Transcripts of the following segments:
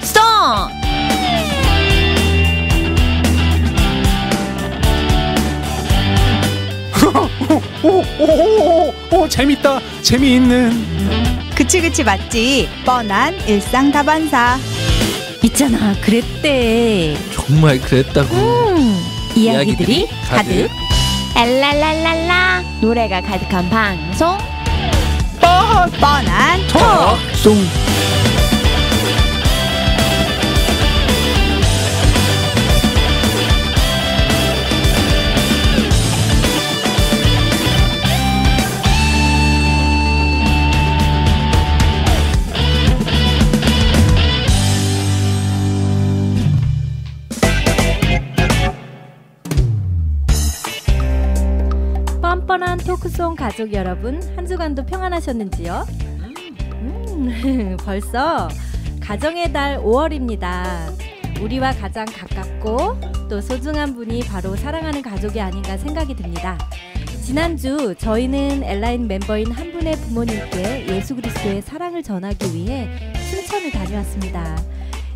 스톱! 오, 재밌다. 재미있는. 그치 맞지. 뻔한 일상 다반사. 있잖아, 그랬대. 정말 그랬다고. 이야기들이 가득. 엘랄랄랄라. 노래가 가득한 방송. 뻔한 톡송. 뻔뻔한 토크송 가족 여러분, 한 주간도 평안하셨는지요? 벌써 가정의 달 5월입니다. 우리와 가장 가깝고 또 소중한 분이 바로 사랑하는 가족이 아닌가 생각이 듭니다. 지난주 저희는 엘라인 멤버인 한 분의 부모님께 예수 그리스도의 사랑을 전하기 위해 춘천을 다녀왔습니다.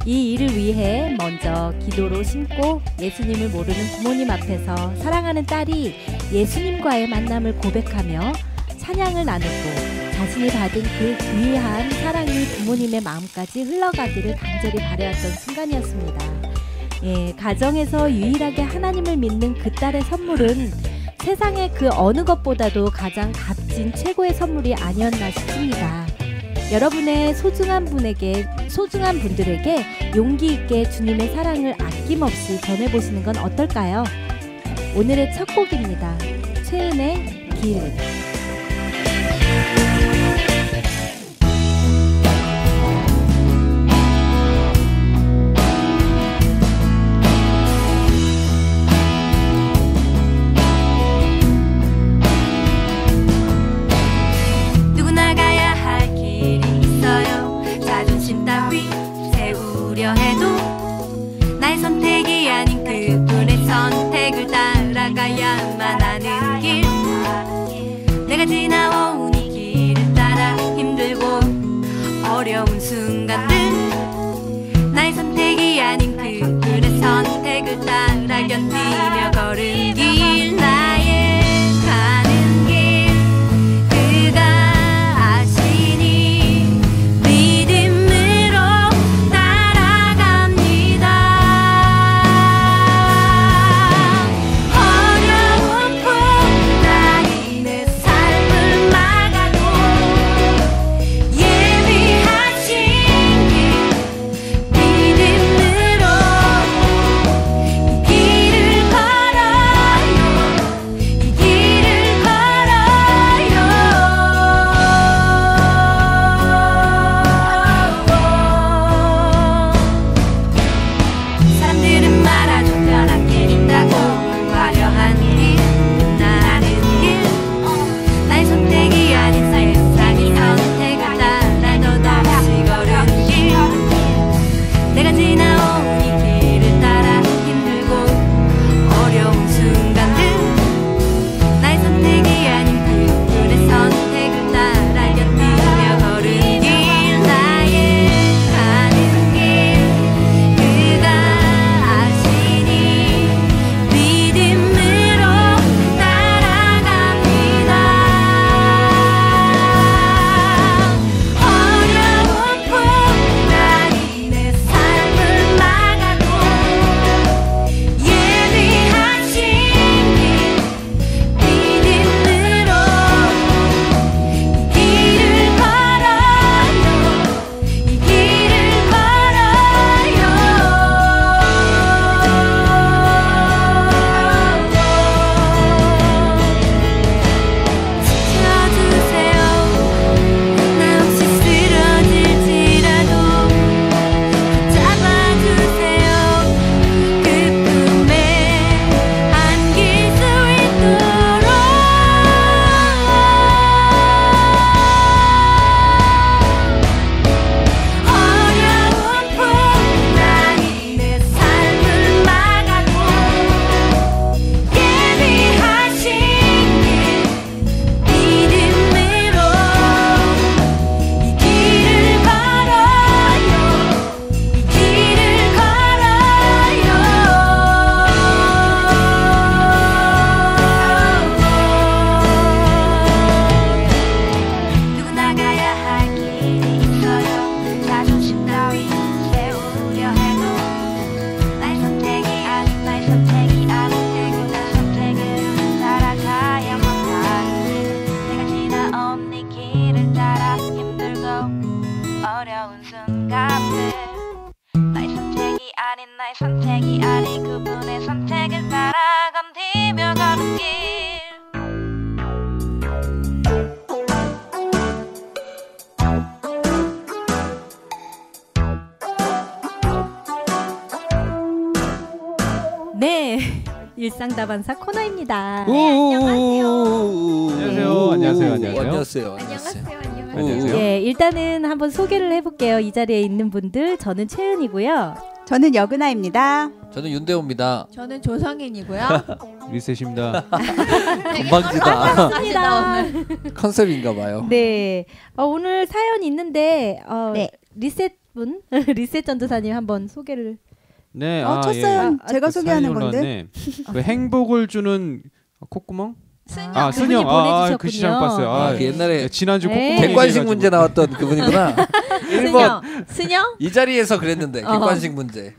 이 일을 위해 먼저 기도로 심고 예수님을 모르는 부모님 앞에서 사랑하는 딸이 예수님과의 만남을 고백하며 찬양을 나누고 자신이 받은 그 귀한 사랑이 부모님의 마음까지 흘러가기를 간절히 바라였던 순간이었습니다. 가정에서 유일하게 하나님을 믿는 그 딸의 선물은 세상의 그 어느 것보다도 가장 값진 최고의 선물이 아니었나 싶습니다. 여러분의 소중한 분들에게 용기 있게 주님의 사랑을 아낌없이 전해보시는 건 어떨까요? 오늘의 첫 곡입니다. 최은의 길. 해도 나의 선택이 아닌 그분의 선택을 따라가야만 하는 길, 내가 지나온 이 길을 따라 힘들고 어려운 순간들, 나의 선택이 아닌 그분의 선택을 따라 견디며 걸은 길, 나의 가는 길 그가 아시니 믿음으로 따라갑니다. 아닌 그분의 선택을 따라 감히며 가는 길 네, 일상다반사 코너입니다. 안녕하세요. 안녕하세요. 안녕하세요. 안녕하세요. 예, 일단은 한번 소개를 해볼게요. 이 자리에 있는 분들, 저는 채은이고요. 저는 여근아입니다. 저는 윤대호입니다. 저는 조성인이고요. 리셋입니다. 건방지다. 반갑습니다. 컨셉인가 봐요. 네, 오늘 사연 있는데 네. 리셋 분, 리셋 전도사님 한번 소개를. 네, 첫 사연 제가 그 소개하는 사연이 건데. 올라왔네. 그 행복을 주는 콧구멍? 순영 순영. 그분이 보내주셨군요. 글씨 잘못 봤어요. 그 옛날에 지난주 네. 콧구멍 객관식 얘기해가지고. 문제 나왔던 그분이구나. 1번 순영? 이 자리에서 그랬는데 객관식 문제.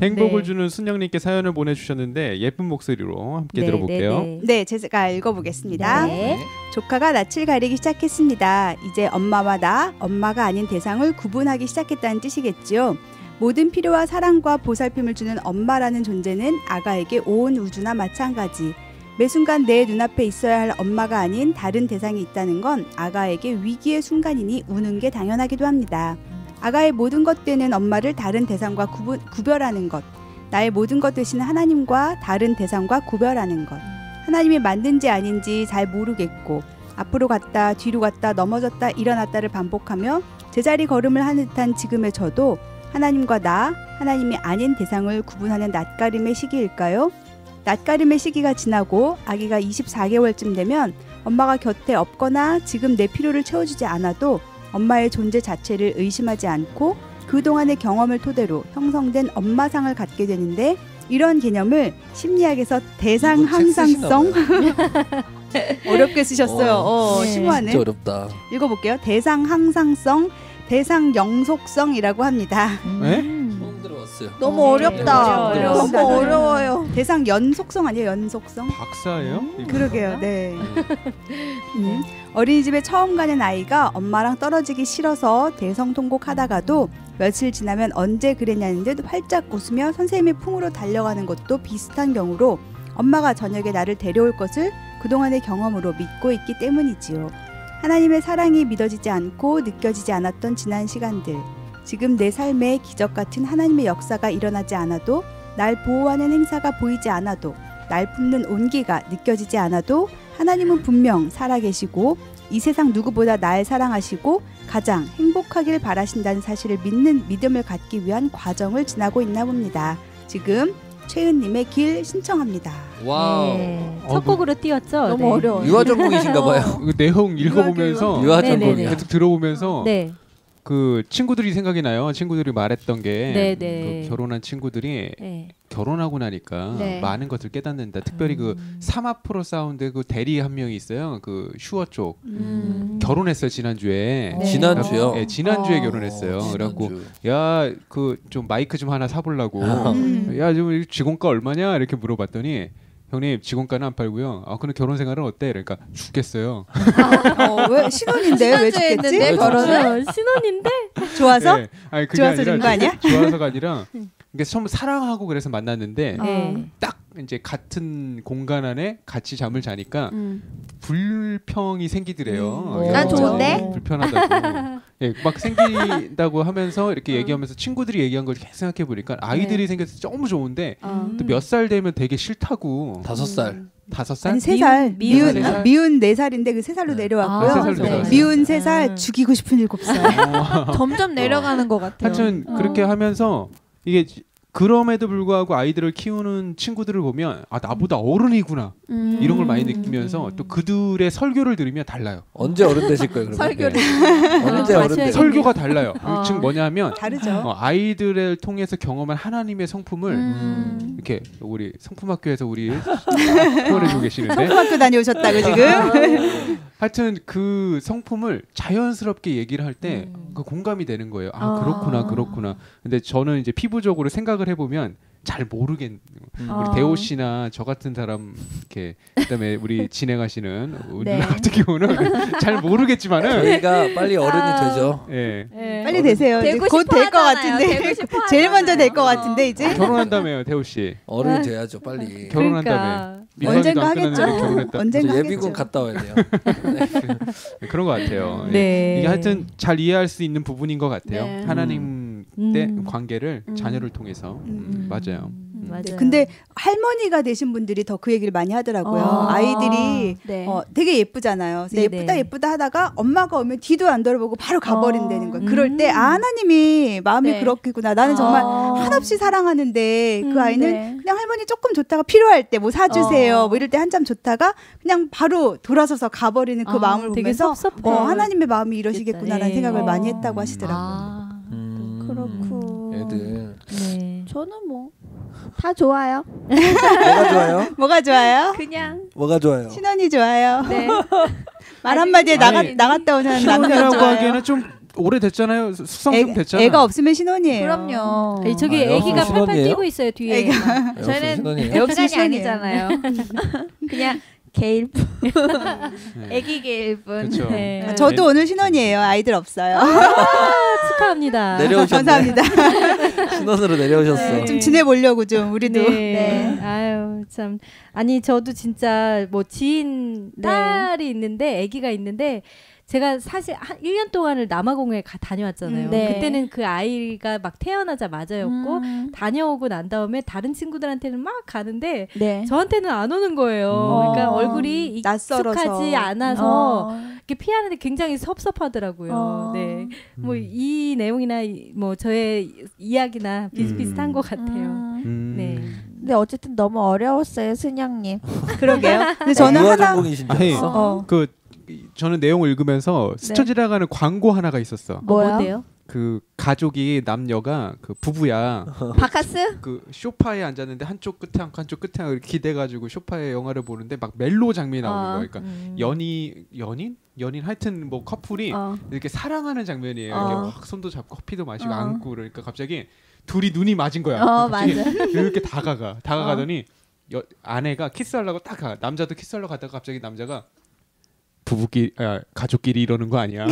행복을 네. 주는 순영님께 사연을 보내주셨는데 예쁜 목소리로 함께 들어볼게요. 네, 제가 읽어보겠습니다. 네. 조카가 낯을 가리기 시작했습니다. 이제 엄마와 나, 엄마가 아닌 대상을 구분하기 시작했다는 뜻이겠지요. 모든 필요와 사랑과 보살핌을 주는 엄마라는 존재는 아가에게 온 우주나 마찬가지. 매 순간 내 눈앞에 있어야 할 엄마가 아닌 다른 대상이 있다는 건 아가에게 위기의 순간이니 우는 게 당연하기도 합니다. 아가의 모든 것 되는 엄마를 다른 대상과 구별하는 것. 나의 모든 것 되시는 하나님과 다른 대상과 구별하는 것. 하나님이 만든지 아닌지 잘 모르겠고 앞으로 갔다 뒤로 갔다 넘어졌다 일어났다를 반복하며 제자리 걸음을 하는 듯한 지금의 저도 하나님과 나, 하나님이 아닌 대상을 구분하는 낯가림의 시기일까요? 낯가림의 시기가 지나고 아기가 24개월쯤 되면 엄마가 곁에 없거나 지금 내 필요를 채워주지 않아도 엄마의 존재 자체를 의심하지 않고 그동안의 경험을 토대로 형성된 엄마상을 갖게 되는데 이런 개념을 심리학에서 대상 항상성 어렵게 쓰셨어요. 네. 심오하네. 진짜 어렵다. 읽어볼게요. 대상 항상성, 대상 영속성이라고 합니다. 네? 처음 들어봤어요. 너무 네. 어렵다. 어려워요. 너무 어려워요. 대상 연속성 아니에요? 연속성? 박사예요? 그러게요. 네. 어린이집에 처음 가는 아이가 엄마랑 떨어지기 싫어서 대성통곡하다가도 며칠 지나면 언제 그랬냐는 듯 활짝 웃으며 선생님의 품으로 달려가는 것도 비슷한 경우로 엄마가 저녁에 나를 데려올 것을 그동안의 경험으로 믿고 있기 때문이지요. 하나님의 사랑이 믿어지지 않고 느껴지지 않았던 지난 시간들, 지금 내 삶에 기적 같은 하나님의 역사가 일어나지 않아도, 날 보호하는 행사가 보이지 않아도, 날 품는 온기가 느껴지지 않아도 하나님은 분명 살아계시고 이 세상 누구보다 날 사랑하시고 가장 행복하길 바라신다는 사실을 믿는 믿음을 갖기 위한 과정을 지나고 있나 봅니다. 지금 최은님의 길 신청합니다. 와우. 네. 첫 곡으로 띄웠죠. 너무 네. 어려워요. 유아 전공이신가 봐요. 그 내용 읽어보면서 유아 네네네. 전공이야. 계속 들어보면서 네. 그 친구들이 생각이 나요. 친구들이 말했던 게 네네. 그 결혼한 친구들이 네. 결혼하고 나니까 네. 많은 것을 깨닫는다. 특별히 그 사마프로 사운드 그 대리 한 명이 있어요. 그 슈어 쪽 결혼했어요 지난주에. 네. 지난주요? 네, 지난주에 어. 결혼했어요. 그래갖고 지난주. 야 그 좀 마이크 좀 하나 사보려고. 음. 야 좀 직원가 얼마냐 이렇게 물어봤더니 형님 직원가는 안 팔고요. 아 그럼 결혼 생활은 어때? 그러니까 죽겠어요. 왜 신혼인데 왜 지난주에 죽겠지? 했는데 결혼을? 신혼인데? 좋아서? 네. 아니, 그게 좋아서 아니라 죽은 거 아니야? 좋아서가 아니라 이게 처음 사랑하고 그래서 만났는데 네. 딱 이제 같은 공간 안에 같이 잠을 자니까 불평이 생기더래요. 난 그래서 좋은데? 불편하다고. 예, 막 생긴다고 하면서 이렇게 얘기하면서 친구들이 얘기한 걸 계속 생각해 보니까 아이들이 생겨서 너무 좋은데 또 몇 살 되면 되게 싫다고. 5살. 5살? 아니 3살 미운 미운 세 살? 미운 4살인데 그 3살로 아, 내려왔고요. 세 살로 네. 내려왔어요. 미운 3살 죽이고 싶은 7살. 점점 내려가는 것 같아요. 하여튼 그렇게 하면서 이게 그럼에도 불구하고 아이들을 키우는 친구들을 보면 아 나보다 어른이구나 이런 걸 많이 느끼면서 또 그들의 설교를 들으면 달라요. 언제 어른 되실 거예요? 그러면? 설교를. 언제 어른 되실 설교가 달라요. 즉 뭐냐면 다르죠. 아이들을 통해서 경험한 하나님의 성품을 이렇게 우리 성품학교에서 우리 후원해주고 계시는데 성품학교 다녀오셨다고 지금? 하여튼 그 성품을 자연스럽게 얘기를 할 때 그 공감이 되는 거예요. 아 그렇구나 그렇구나. 근데 저는 이제 피부적으로 생각을 해보면 잘 모르겠. 음. 우리 대호 씨나 저 같은 사람 이렇게 그다음에 우리 진행하시는 네. 누나 같은 경우는 잘 모르겠지만은 저희가 빨리 어른이 되죠. 예. 네. 빨리 되세요. 되고 곧 될 싶어 것 하잖아요. 같은데. 되고 싶어 제일 먼저 될 것 하잖아요. 같은데 이제. 결혼한다며요, 대호 씨. 어른이 돼야죠, 빨리. 결혼한다며. 미성년도 언젠가 안 끝났는데 하겠죠. 결혼했다. 언젠가 예비군 하겠죠. 갔다 와야 돼요. 그런 것 같아요. 예. 네. 이게 하여튼 잘 이해할 수 있는 부분인 것 같아요. 네. 하나님 때 관계를 자녀를 통해서 맞아요. 맞아요. 네, 근데 할머니가 되신 분들이 더 그 얘기를 많이 하더라고요. 아이들이 네. 되게 예쁘잖아요. 그래서 네네. 예쁘다 하다가 엄마가 오면 뒤도 안 돌아보고 바로 가버린다는 거예요. 음. 그럴 때 하나님이 마음이 네. 그렇겠구나. 나는 정말 한없이 사랑하는데 그 아이는 네. 그냥 할머니 조금 좋다가 필요할 때 뭐 사주세요. 뭐 이럴 때 한참 좋다가 그냥 바로 돌아서서 가버리는 그 마음을 되게 보면서 섭섭해. 하나님의 마음이 이러시겠구나라는 네. 생각을 많이 했다고 하시더라고요. 아, 그렇고. 애들 네. 저는 뭐 다 좋아요. 뭐가 좋아요? 뭐가 좋아요? 그냥 뭐가 좋아요? 신혼이 좋아요. 네. 말 한마디에 아니, 나갔다 오는 남편 신혼이라고 좋아요. 하기에는 좀 오래됐잖아요. 숙성 좀 됐잖아요. 애가 없으면 신혼이에요. 그럼요. 아니, 저기 아, 애기가 여수 팔팔 신혼이에요? 뛰고 있어요 뒤에. 저는 신혼이에요? 없으면 시간이 신혼이에요. 아니잖아요. 그냥 개일뿐. 네. 애기 개일뿐. 그렇죠. 네. 아, 저도 오늘 신혼이에요. 아이들 없어요. 축하합니다. 내려오셨네. 감사합니다. 신혼으로 내려오셨어. 네. 좀 지내보려고 좀 우리도. 네. 아유 참. 아니 저도 진짜 뭐 지인 네. 딸이 있는데 아기가 있는데 제가 사실 한 1년 동안을 남아공에 다녀왔잖아요. 네. 그때는 그 아이가 막 태어나자마자였고 다녀오고 난 다음에 다른 친구들한테는 막 가는데 네. 저한테는 안 오는 거예요. 그러니까 얼굴이 낯설어서. 익숙하지 않아서 어. 이렇게 피하는데 굉장히 섭섭하더라고요. 어. 네. 뭐 이 내용이나 뭐 저의 이야기나 비슷비슷한 것 같아요. 네. 근데 어쨌든 너무 어려웠어요, 순영님. 그러게요. 근데 저는 유아 하나 전공이신 줄 아니, 알았어. 그 저는 내용을 읽으면서 스쳐 지나가는 광고 하나가 있었어. 뭐요? 뭔데요? 그 가족이 남녀가 그 부부야. 바카스? 그 소파에 앉았는데 한쪽 끝에 앉고 한쪽 끝에 앉고 이렇게 기대가지고 소파에 영화를 보는데 막 멜로 장면이 나오는 거예요. 그러니까 연인 하여튼 뭐 커플이 이렇게 사랑하는 장면이에요. 이렇게 확 손도 잡고 커피도 마시고 안고 그러니까 갑자기 둘이 눈이 맞은 거야. 갑자기 맞아. 이렇게 다가가더니 아내가 키스하려고 딱 가. 남자도 키스하려고 가다가 갑자기 남자가 가족끼리 이러는 거 아니야?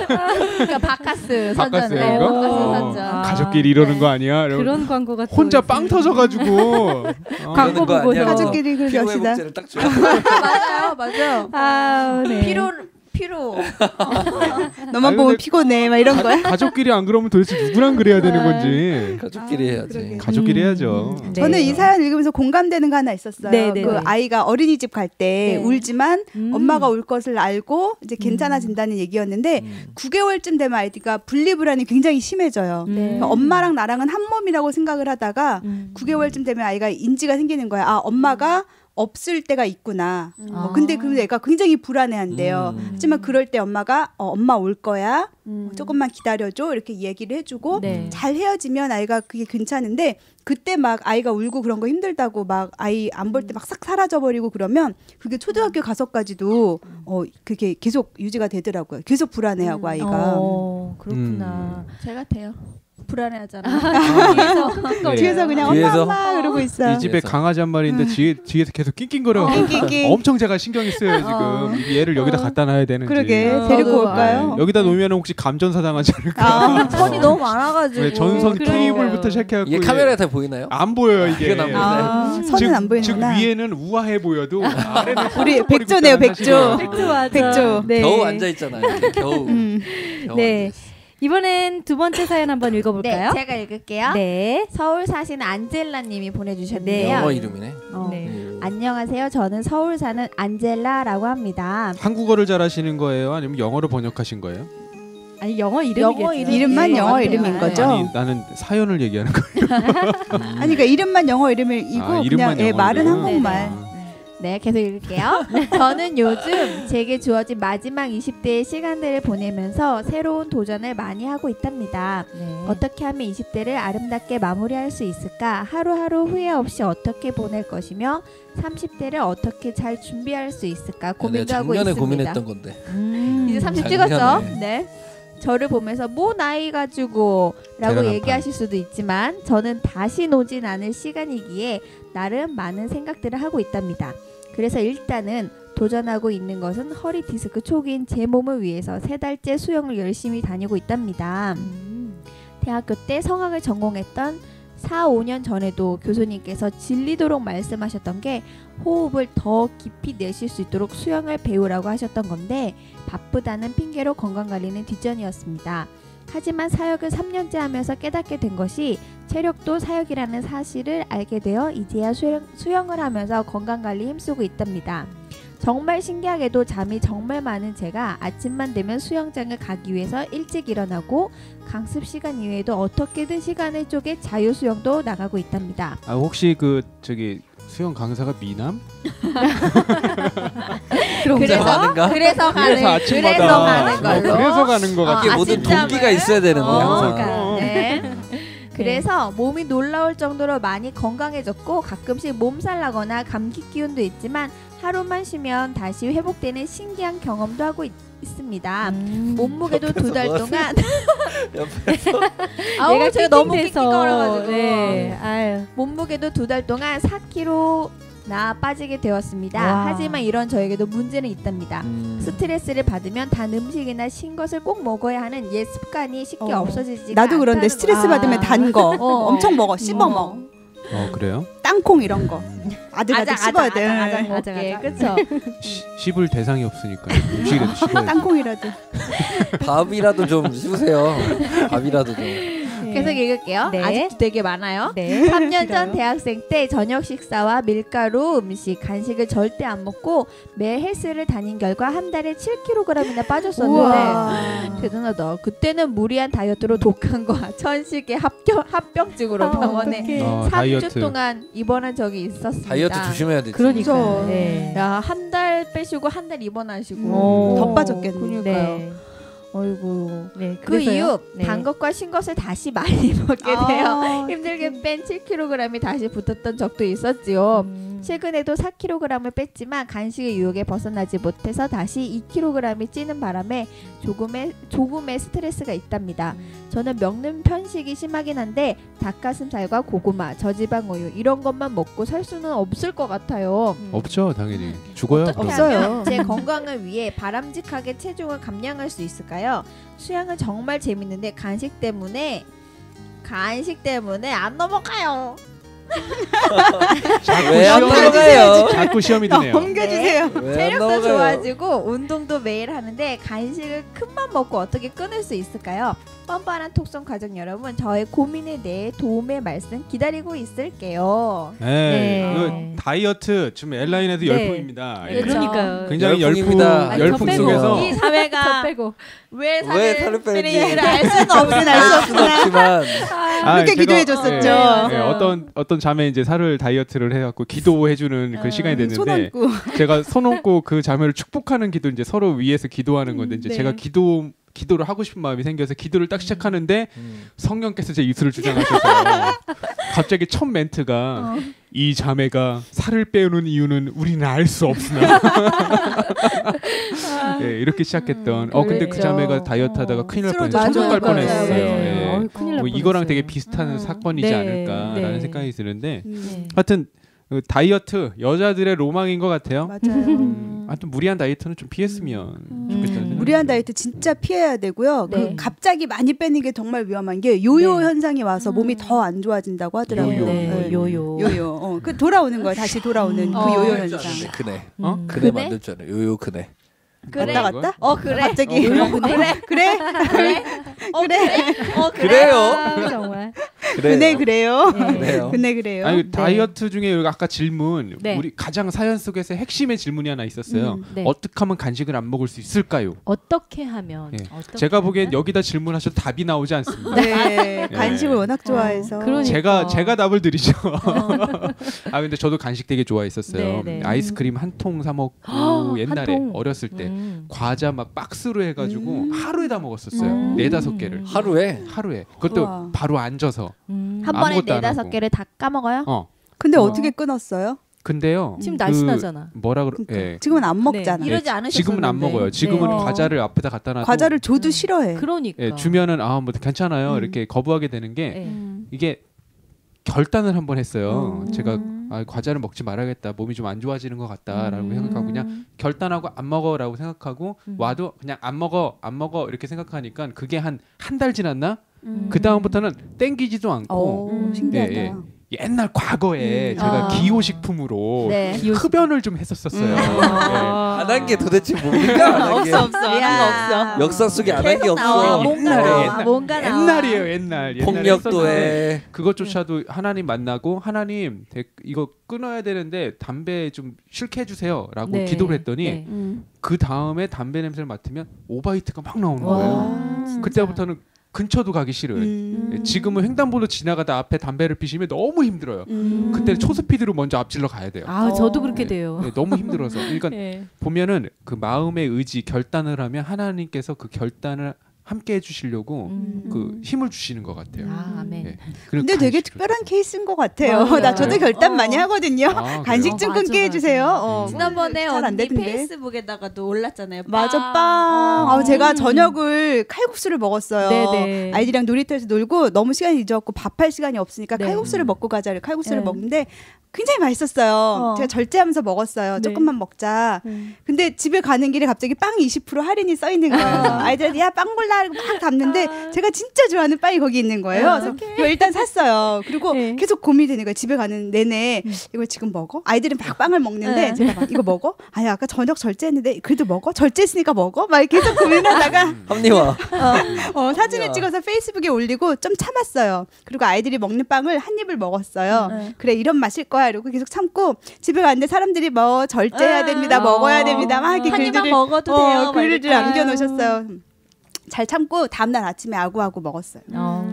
그러니까 바카스 선전. 바카스예요, 네, 이거? 바카스 어. 선전. 가족끼리 이러는 네. 거 아니야? 이러고 그런 광고가 또 혼자 있어요. 빵 터져가지고 광고 보고서. 가족끼리 그렇게 합시다. 피로회복제를 딱 줘. 맞아요. 아, 네. 피로. 너만 아니, 보면 근데 피곤해. 막 이런 거야. 가족끼리 안 그러면 도대체 누구랑 그래야 되는 건지. 가족끼리 해야지. 가족끼리 해야죠. 네. 저는 이 사연 읽으면서 공감되는 거 하나 있었어요. 네, 네, 그 네. 아이가 어린이집 갈 때 네. 울지만 엄마가 울 것을 알고 이제 괜찮아진다는 얘기였는데 9개월쯤 되면 아이가 분리불안이 굉장히 심해져요. 그러니까 엄마랑 나랑은 한 몸이라고 생각을 하다가 9개월쯤 되면 아이가 인지가 생기는 거야. 아, 엄마가 없을 때가 있구나. 근데 그 애가 굉장히 불안해한대요. 하지만 그럴 때 엄마가 엄마 올 거야. 조금만 기다려줘. 이렇게 얘기를 해주고 네. 잘 헤어지면 아이가 그게 괜찮은데 그때 막 아이가 울고 그런 거 힘들다고 막 아이 안 볼 때 막 싹 사라져버리고 그러면 그게 초등학교 가서까지도 그게 계속 유지가 되더라고요. 계속 불안해하고 아이가. 그렇구나. 제가 돼요. 불안해하잖아. 뒤에서 끙끙거려요. 뒤에서 그냥 뒤에서? 엄마 그러고 있어. 이 집에 강아지 한 마리 있는데 뒤에서 계속 낑낑거려. 낑낑. 엄청 제가 신경이 쓰여요 지금. 얘를 여기다 갖다 놔야 되는지. 그러게 어, 데리고 저도 올까요? 네, 여기다 놓으면 혹시 감전사 당하지 않을까? 선이 너무 많아가지고. 왜 전선 그러니까요. 케이블부터 시작해갖고 이게 카메라에 다 보이나요? 안 보여요 이게. 그건 안 보여요. 아, 선은 안 즉 보이는구나. 위에는 우아해 보여도 아래는 우리 펄쩍거리고 백조네요, 있다는 백조. 사실이에요. 백조 맞아. 백조. 네. 겨우 앉아 있잖아요. 이렇게 겨우. 겨우 네. 앉아있어. 이번엔 두 번째 사연 한번 네, 읽어볼까요? 제가 읽을게요. 네. 서울 사시는 안젤라님이 보내주셨는데요. 영어 이름이네. 네. 안녕하세요. 저는 서울 사는 안젤라라고 합니다. 한국어를 잘하시는 거예요? 아니면 영어로 번역하신 거예요? 아니 영어 이름이겠죠. 영어 이름. 이름만 네, 영어 맞아요. 이름인 거죠? 아니 나는 사연을 얘기하는 거예요. 아니 그러니까 이름만 영어 이름이고 아, 이름만 그냥 영어 말은 이름. 한국말. 네, 계속 읽을게요. 저는 요즘 제게 주어진 마지막 20대의 시간들을 보내면서 새로운 도전을 많이 하고 있답니다. 네. 어떻게 하면 20대를 아름답게 마무리할 수 있을까? 하루하루 후회 없이 어떻게 보낼 것이며 30대를 어떻게 잘 준비할 수 있을까? 고민도 내가 하고 작년에 있습니다. 고민했던 건데. 이제 30 작년에. 찍었어. 네. 저를 보면서 뭐 나이 가지고 라고 계란 한 얘기하실 수도 있지만 저는 다시 오진 않을 시간이기에 나름 많은 생각들을 하고 있답니다. 그래서 일단은 도전하고 있는 것은 허리 디스크 초기인 제 몸을 위해서 3달째 수영을 열심히 다니고 있답니다. 대학교 때 성악을 전공했던 4, 5년 전에도 교수님께서 질리도록 말씀하셨던 게 호흡을 더 깊이 내쉴 수 있도록 수영을 배우라고 하셨던 건데 바쁘다는 핑계로 건강관리는 뒷전이었습니다. 하지만 사역을 3년째 하면서 깨닫게 된 것이 체력도 사역이라는 사실을 알게 되어 이제야 수영을 하면서 건강관리에 힘쓰고 있답니다. 정말 신기하게도 잠이 정말 많은 제가 아침만 되면 수영장을 가기 위해서 일찍 일어나고 강습 시간 이외에도 어떻게든 시간을 쪼개 자유수영도 나가고 있답니다. 아 혹시 그 저기 수영 강사가 미남? 그래서 아침마다 가는 걸로. 그래서 가는 거 같아. 이게 모든 동기가 있어야 되는데 항상. 네. 그래서 몸이 놀라울 정도로 많이 건강해졌고 가끔씩 몸살 나거나 감기 기운도 있지만 하루만 쉬면 다시 회복되는 신기한 경험도 하고 있습니다. 몸무게도 2달 동안 얘가 제가 너무 낑낑대서. 낑낑거려가지고 네. 아유. 몸무게도 2달 동안 4kg나 빠지게 되었습니다. 와. 하지만 이런 저에게도 문제는 있답니다. 스트레스를 받으면 단 음식이나 신 것을 꼭 먹어야 하는 옛 습관이 쉽게 없어지지가 나도 그런데 않다는 스트레스 거야. 받으면 단 거 엄청 먹어. 씹어 먹어. 그래요? 땅콩 이런 거. 아득아득 씹어야 돼. 아작 그렇죠. 씹을 대상이 없으니까 음식이라도 씹어야 돼. 땅콩이라도. 밥이라도 좀 씹으세요. 밥이라도 좀. 계속 읽을게요. 네. 아직도 되게 많아요. 네. 3년 전 대학생 때 저녁 식사와 밀가루 음식, 간식을 절대 안 먹고 매일 헬스를 다닌 결과 한 달에 7kg이나 빠졌었는데 대단하다. 그때는 무리한 다이어트로 독한과 천식의 합병증으로 병원에 3주 다이어트. 동안 입원한 적이 있었습니다. 다이어트 조심해야 되지. 그러니까. 네. 야, 한 달 빼시고 한 달 입원하시고 더 빠졌겠네. 그러니까요. 네. 어이구. 네. 그 이후 네. 단 것과 신 것을 다시 많이 먹게 되어 힘들게 뺀 7kg이 다시 붙었던 적도 있었지요. 최근에도 4kg을 뺐지만 간식의 유혹에 벗어나지 못해서 다시 2kg이 찌는 바람에 조금의 스트레스가 있답니다. 저는 먹는 편식이 심하긴 한데 닭가슴살과 고구마, 저지방 우유 이런 것만 먹고 살 수는 없을 것 같아요. 없죠, 당연히. 죽어요. 어떻게 그럼. 하면 제 건강을 위해 바람직하게 체중을 감량할 수 있을까요? 수영은 정말 재밌는데 간식 때문에 안 넘어가요. 왜 안 넘어가요? 자꾸 시험이 드네요. 옮겨주세요. 왜 안 체력도 넘어가요? 좋아지고 운동도 매일 하는데 간식을 큰맘 먹고 어떻게 끊을 수 있을까요? 뻔뻔한 톡송 가족 여러분, 저의 고민에 대해 도움의 말씀 기다리고 있을게요. 네. 네. 그 다이어트 지금 엘라인에도 네. 열풍입니다. 그렇죠. 그러니까요. 굉장히 열풍입니다. 열풍 저 빼고. 속에서 이 사회가 저 빼고. 왜 살을 살을 빼는지 빼는지를 알 수는 없는 알 수 수는 없지만 그렇게 제가, 기도해줬었죠. 예, 어떤 자매 이제 살을 다이어트를 해갖고 기도해주는 그 시간이 손 됐는데 얹고. 제가 손 얹고 그 자매를 축복하는 기도 이제 서로 위해서 기도하는 건데 이제 네. 제가 기도를 하고 싶은 마음이 생겨서 기도를 딱 시작하는데 성령께서 제 입술을 주장하셔서 갑자기 첫 멘트가 이 자매가 살을 빼는 이유는 우리는 알 수 없으나 예, 이렇게 시작했던 근데 그 그랬죠. 자매가 다이어트하다가 큰일 날 쓰러져. 뻔했어요. 천국 갈 맞아요. 뻔했어요. 네. 예. 큰일 날 뭐 이거랑 뻔했어요. 되게 비슷한 사건이지 네. 않을까라는 네. 생각이 드는데 네. 하여튼 그 다이어트 여자들의 로망인 것 같아요. 맞아요. 하여튼 무리한 다이어트는 좀 피했으면 좋겠다는 생각이 무리한 다이어트 진짜 피해야 되고요. 네. 그 갑자기 많이 빼는 게 정말 위험한 게 요요 네. 현상이 와서 몸이 더 안 좋아진다고 하더라고요. 요요. 네. 요요. 요요. 그 돌아오는 거예요. 다시 돌아오는 그 요요 현상. 그네. 어? 그네 그네? 만들 줄 알아요. 요요 그네. 그래? 왔다 갔다? 그래. 갑자기. 그래. 그래. 그래. 그래요? 정말. 그네 그래요. 그래요. 그네 그래요. 아니 다이어트 중에 아까 질문 네. 우리 가장 사연 속에서 핵심의 질문이 하나 있었어요. 네. 어떻게 하면 간식을 안 먹을 수 있을까요? 어떻게 하면? 네. 어떻게 제가 보기엔 하면? 여기다 질문하셔도 답이 나오지 않습니다. 네. 간식을 워낙 좋아해서. 그러니까. 제가 답을 드리죠. 아 근데 저도 간식 되게 좋아했었어요. 네, 네. 아이스크림 한 통 사 먹고 옛날에 통? 어렸을 때 과자 막 박스로 해가지고 하루에 다 먹었었어요. 음. 4-5 개를 하루에 하루에 그것도 우와. 바로 앉아서 한 번에 아무것도 안 4-5 하고. 개를 다 까먹어요? 근데 어떻게 끊었어요? 근데요. 지금 날씬하잖아. 뭐라 그러? 그러니까. 예. 지금은 안 먹잖아. 이러지 않으셨었는데. 지금은 안 먹어요. 지금은 네. 과자를 앞에다 갖다 놔도 과자를 줘도 싫어해. 그러니까. 예, 주면은 뭐 괜찮아요. 이렇게 거부하게 되는 게 네. 이게 결단을 한번 했어요. 음. 제가 과자를 먹지 말아야겠다. 몸이 좀 안 좋아지는 것 같다라고 생각하고 그냥 결단하고 안 먹어라고 생각하고 와도 그냥 안 먹어 이렇게 생각하니까 그게 한 달 지났나? 그 다음부터는 땡기지도 않고 신기하다. 예, 예. 옛날 과거에 제가 기호식품으로 네. 흡연을 좀 했었어요. 안 한 게 도대체 뭡니까? 없어 없어. 안 거 없어. 역사 속에 안 한 게 계속 나와. 없어. 뭔가 나와. 옛날이에요, 옛날. 폭력도 했었는데 해. 그것조차도 하나님 만나고 하나님 이거 끊어야 되는데 담배 좀 싫게 해주세요라고 네. 기도를 했더니 네. 그 다음에 담배 냄새를 맡으면 오바이트가 막 나오는 와, 거예요. 진짜. 그때부터는 근처도 가기 싫어요. 지금은 횡단보도 지나가다 앞에 담배를 피시면 너무 힘들어요. 그때는 초스피드로 먼저 앞질러 가야 돼요. 저도 그렇게 돼요. 네, 너무 힘들어서. 그러니까 네. 보면은 그 마음의 의지 결단을 하면 하나님께서 그 결단을 함께 해주시려고 그 힘을 주시는 것 같아요. 아멘. 네. 근데 되게 특별한 케이스인 것 같아요. 맞아요. 나 저도 결단 많이 하거든요. 간식 좀 맞아, 끊게 맞아. 해주세요. 지난번에 잘안 언니 되던데. 페이스북에다가도 올랐잖아요. 맞아 빵. 제가 저녁을 칼국수를 먹었어요. 네네. 아이들이랑 놀이터에서 놀고 너무 시간이 늦었고 밥할 시간이 없으니까 네. 칼국수를 먹고 가자를 칼국수를 네. 먹는데 굉장히 맛있었어요. 제가 절제하면서 먹었어요. 네. 조금만 먹자. 근데 집에 가는 길에 갑자기 빵 20% 할인이 써 있는 거예요. 아이들한테 야 빵 골라 하고 막 담는데 제가 진짜 좋아하는 빵이 거기 있는 거예요. 그래서 이거 일단 샀어요. 그리고 네. 계속 고민이 되는 거예요. 집에 가는 내내 이걸 지금 먹어? 아이들은 막 빵을 먹는데 네. 제가 막 이거 먹어? 아니 아까 저녁 절제했는데 그래도 먹어? 절제했으니까 먹어? 막 계속 고민하다가 합리화. 사진을 찍어서 페이스북에 올리고 좀 참았어요. 그리고 아이들이 먹는 빵을 한 입을 먹었어요. 그래 이런 맛일 거야 이러고 계속 참고 집에 갔는데 사람들이 뭐 절제해야 됩니다. 먹어야 됩니다. 막 이렇게 한 입만 글들을 먹어도 돼요. 막 글을 이렇게. 남겨놓으셨어요. 잘 참고 다음날 아침에 아구아구 먹었어요.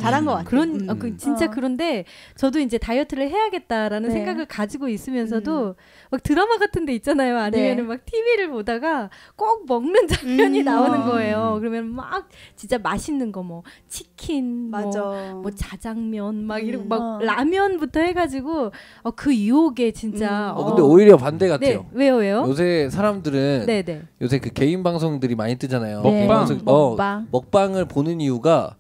잘한 것 같아요. 진짜 그런데 저도 이제 다이어트를 해야겠다라는 네. 생각을 가지고 있으면서도 막 드라마 같은 데 있잖아요. 아니면은 막 TV를 보다가 꼭 먹는 장면이 나오는 거예요. 그러면 막 진짜 맛있는 거 뭐 치킨, 맞아. 뭐 자장면 막 이런 막 라면부터 해가지고 그 유혹에 진짜. 근데 오히려 반대 네, 같아요. 왜요? 요새 사람들은 네네. 요새 그 개인 방송들이 많이 뜨잖아요. 먹방. 개인 방송, 먹방. 먹방을 보는 이유가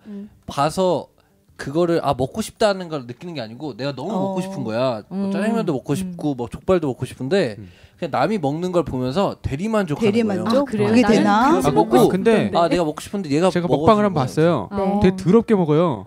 봐서 그거를 먹고 싶다는 걸 느끼는 게 아니고 내가 너무 먹고 싶은 거야. 뭐 짜장면도 먹고 싶고 뭐 족발도 먹고 싶은데 그냥 남이 먹는 걸 보면서 대리만족하는 거예요. 대리만족? 그래요? 그게 나는 되나? 그것이 아, 먹고 먹고 근데 싶던데. 내가 먹고 싶은데 얘가 제가 먹어주는 먹방을 한번 거야. 봤어요. 네. 되게 더럽게 먹어요.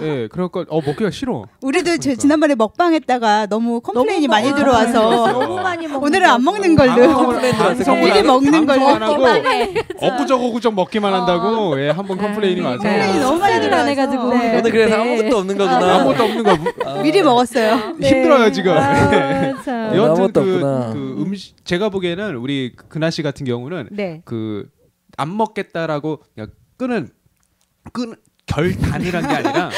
예, 그러니까 먹기가 싫어. 우리도 그러니까. 지난번에 먹방했다가 너무 컴플레인이 많이 들어와서 너무 많이 먹는 오늘은 안 먹는 걸로 컴플레인 들어왔어요. 미리 먹는 걸로 안 하고 먹방에. 어구저구적 먹기만 한다고 한번 컴플레인이 와서 컴플레인이 너무 많이 식사를 안 해가지고. 들어와서. 오늘 그래서 아무것도 없는 거구나. 아무것도 없는 거 미리 먹었어요. 힘들어요 지금. 참. 여하튼 아무것도 없구나. 그 음식 제가 보기에는 우리 근아 씨 같은 경우는 네. 그 안 먹겠다라고 그냥 결단을 한 게 아니라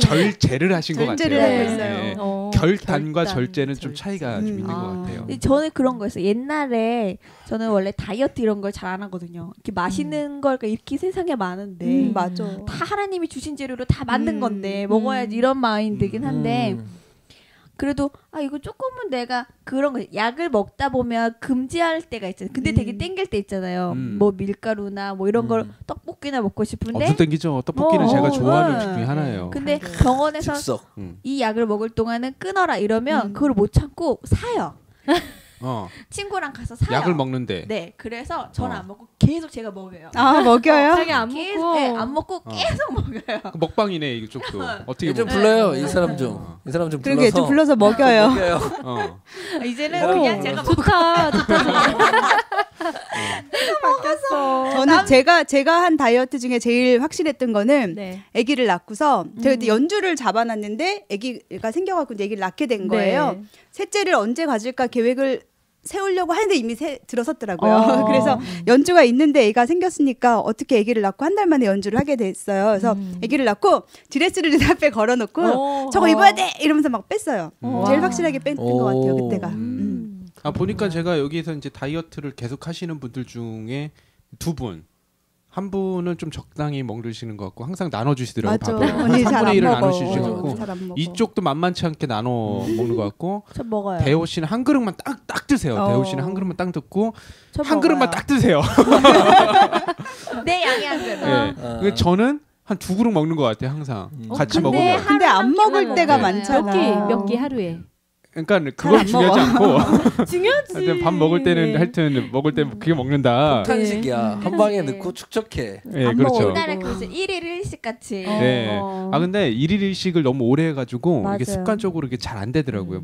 절제를 하신 것 같아요. 절제를 하고 있어요. 네. 결단과 절제는 좀 차이가 좀 있는 것 같아요. 근데 저는 그런 거였어요. 옛날에 저는 원래 다이어트 이런 걸 잘 안 하거든요. 이렇게 맛있는 걸 이렇게 세상에 많은데 맞아. 다 하나님이 주신 재료로 다 만든 건데 먹어야지 이런 마인드긴 한데 그래도 이거 조금은 내가 그런 거 약을 먹다 보면 금지할 때가 있잖아요. 근데 되게 땡길 때 있잖아요. 뭐 밀가루나 뭐 이런 걸 떡볶이나 먹고 싶은데 엄청 땡기죠. 떡볶이는 제가 좋아하는 음식 중에 하나예요. 근데 병원에서 즉석. 이 약을 먹을 동안은 끊어라 이러면 그걸 못 참고 사요. 친구랑 가서 사요. 약을 먹는데. 네, 그래서 저는 안 먹고 계속 제가 먹어요. 먹여요? 자기 안 계속, 먹고. 네, 안 먹고 계속 먹어요. 그 먹방이네 이쪽도. 어떻게 좀 보면. 불러요 이 사람 좀. 이 사람 좀 그러게 불러서. 좀 불러서 먹여요. 먹여요. 이제는 그냥 제가 좋다. 저는 제가 한 다이어트 중에 제일 확실했던 거는 네. 아기를 낳고서 제가 그때 연주를 잡아놨는데 아기가 생겨갖고 이제 아기를 낳게 된 거예요. 셋째를 언제 가질까 계획을 세우려고 하는데 이미 들어섰더라고요. 그래서 연주가 있는데 애가 생겼으니까 어떻게 아기를 낳고 한 달 만에 연주를 하게 됐어요. 그래서 아기를 낳고 드레스를 내 앞에 걸어놓고 저거 입어야 돼 이러면서 막 뺐어요. 제일 확실하게 뺀 것 같아요 그때가. 보니까 제가 여기에서 이제 다이어트를 계속 하시는 분들 중에 두 분. 한 분은 좀 적당히 먹으시는 것 같고 항상 나눠주시더라고요. 맞아. 밥을. 언니 잘 안 3분의 1을 먹어. 나눠주시고 잘 안 먹어. 이쪽도 만만치 않게 나눠 먹는 것 같고 저 먹어요. 대호 씨는 한 그릇만 딱 드세요. 어. 대호 씨는 한 그릇만 딱 듣고 저 한 그릇만 먹어요. 딱 드세요. 내 양이 한 그릇. 네. 저는 한 2그릇 먹는 것 같아요. 항상 같이 근데 먹으면. 근데 안 먹을 때가 네. 많잖아. 몇 끼 하루에. 그러니까 그건 중요하지 않고 중요하지. 하여튼 밥 먹을 때는 하여튼 먹을 때 그게 먹는다. 탄식이야. 한 방에 넣고 축적해. 네, 안 먹어. 그렇죠. 우리나라 그것을 1일 1식 같이. 네. 아 근데 일일 일식을 너무 오래 해가지고 맞아요. 이게 습관적으로 이게 잘 안 되더라고요.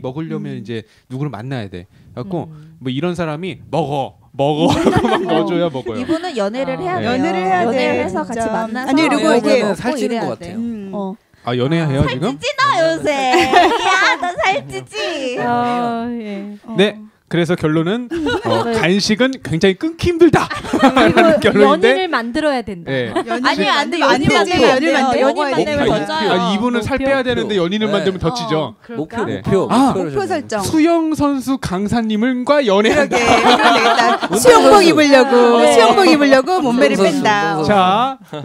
먹으려면 이제 누구를 만나야 돼. 그래갖고 뭐 이런 사람이 먹어 하고 막 넣어줘야 먹어요. 이분은 연애를 해야 돼요. 연애를 해야 돼, 연애를 해서 진짜. 같이 만나서 아니, 그리고 이게 먹고 살찌는 이래야 것 돼. 같아요. 아 연애해요 지금? 너 요새. 야, 너 살찌지. 예. 네. 그래서 결론은 간식은 굉장히 끊기 힘들다. 그리고 결론인데. 연인을 만들어야 된다. 네. 아니, 안 돼. 안 되지. 연일 만들어 연인 먹어야 만들면 돼. 더 쪄요. 아, 이분은 살 빼야 되는데 연인을 네. 만들면 더 찌죠. 목표 네. 목표. 아, 목표를 목표 정해야 설정. 수영 선수 강사님과 연애한다. 그러게. 그럼 되겠다. 수영복 입으려고 네. 수영복 입으려고 몸매를 운동선수, 뺀다. 운동선수.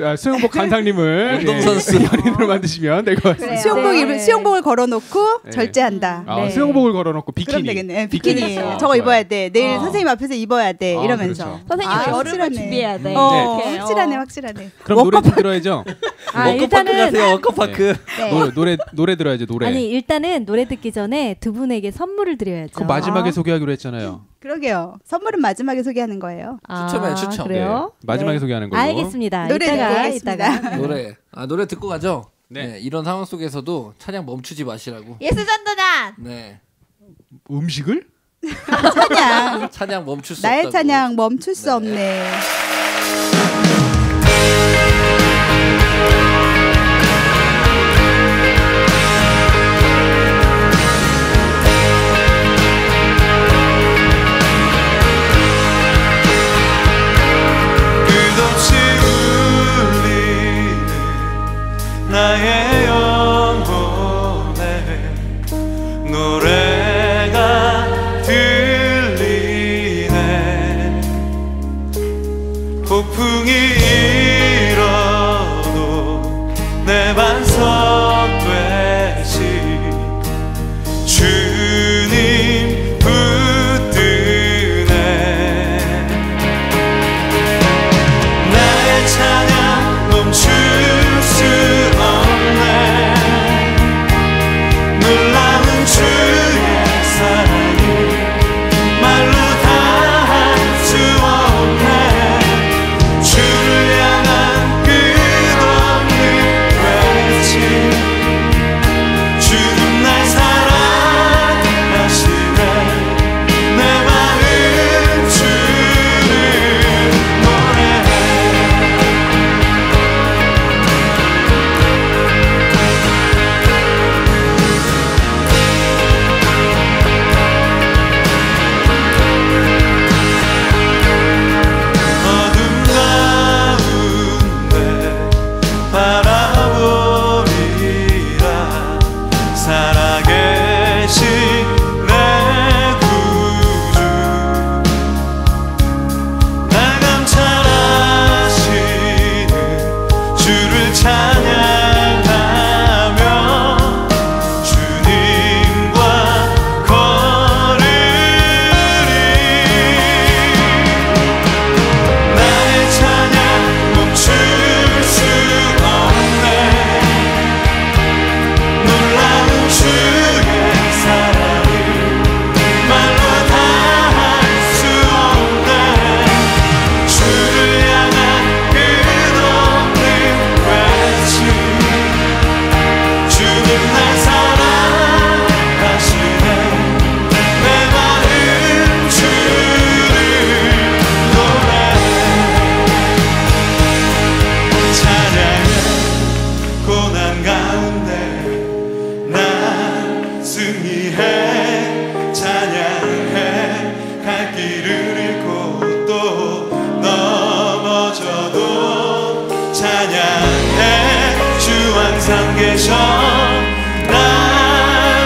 자, 수영복 강사님을 운동선수. 연인으로 만드시면 될 것 같습니다. 그래요. 수영복 네. 입을 수영복을 걸어놓고 네. 절제한다. 아, 네. 수영복을 걸어놓고 비키니. 그럼 되겠네. 비키니. 비키니. 저거 아, 입어야 돼. 내일 어. 선생님 앞에서 입어야 돼. 아, 이러면서. 그렇죠. 선생님 아, 여름을 확실하네. 준비해야 돼. 이렇게. 확실하네, 확실하네. 그럼 노래 좀 들어야죠. 아, 워커파크 일단은 가세요. 워커파크. 네. 노래 들어야죠. 노래. 아니 일단은 노래 듣기 전에 두 분에게 선물을 드려야죠. 그 마지막에 소개하기로 했잖아요. 그러게요. 선물은 마지막에 소개하는 거예요. 추첨해, 추첨. 그래요? 네, 마지막에 네. 소개하는 걸로. 알겠습니다. 노래 듣고 오겠습니다. 이따가. 노래 듣고 가죠. 네. 네. 이런 상황 속에서도 찬양 멈추지 마시라고. 예수전도단. 네. 음식을? 찬양. 찬양 멈출 수 나의 없다고. 찬양 멈출 수 네. 없네. 끝없이 울리는 나의 영혼에 노래가 들리네. 폭풍이 일어도 내 반석 되시 주님 붙드네. 나의 찬양 멈출 수 없네. 놀라운 주의 사랑이 말로 다 할 수 없네. 주를 향한 끝없는 외침. 주는 날 사랑하시네. 내 마음 주를 노래해. 어둠 가운데 바라보리라. 살아계신 내 구주 날 감찰하시는 주를 찬양하며 주님과 걸으리. 나의 찬양 멈출 수 없네. 놀라운 주의 사랑을 말로 다 할 수 없네. 주를 향한 끝없는 외침. 주는 날 사랑하시네. 내 마음 주를 노래해. 찬양해. 고난 가운데 난 승리해. 찬양해. 갈 길을 잃고 또 넘어져도 찬양해. 주 항상 계셔. 날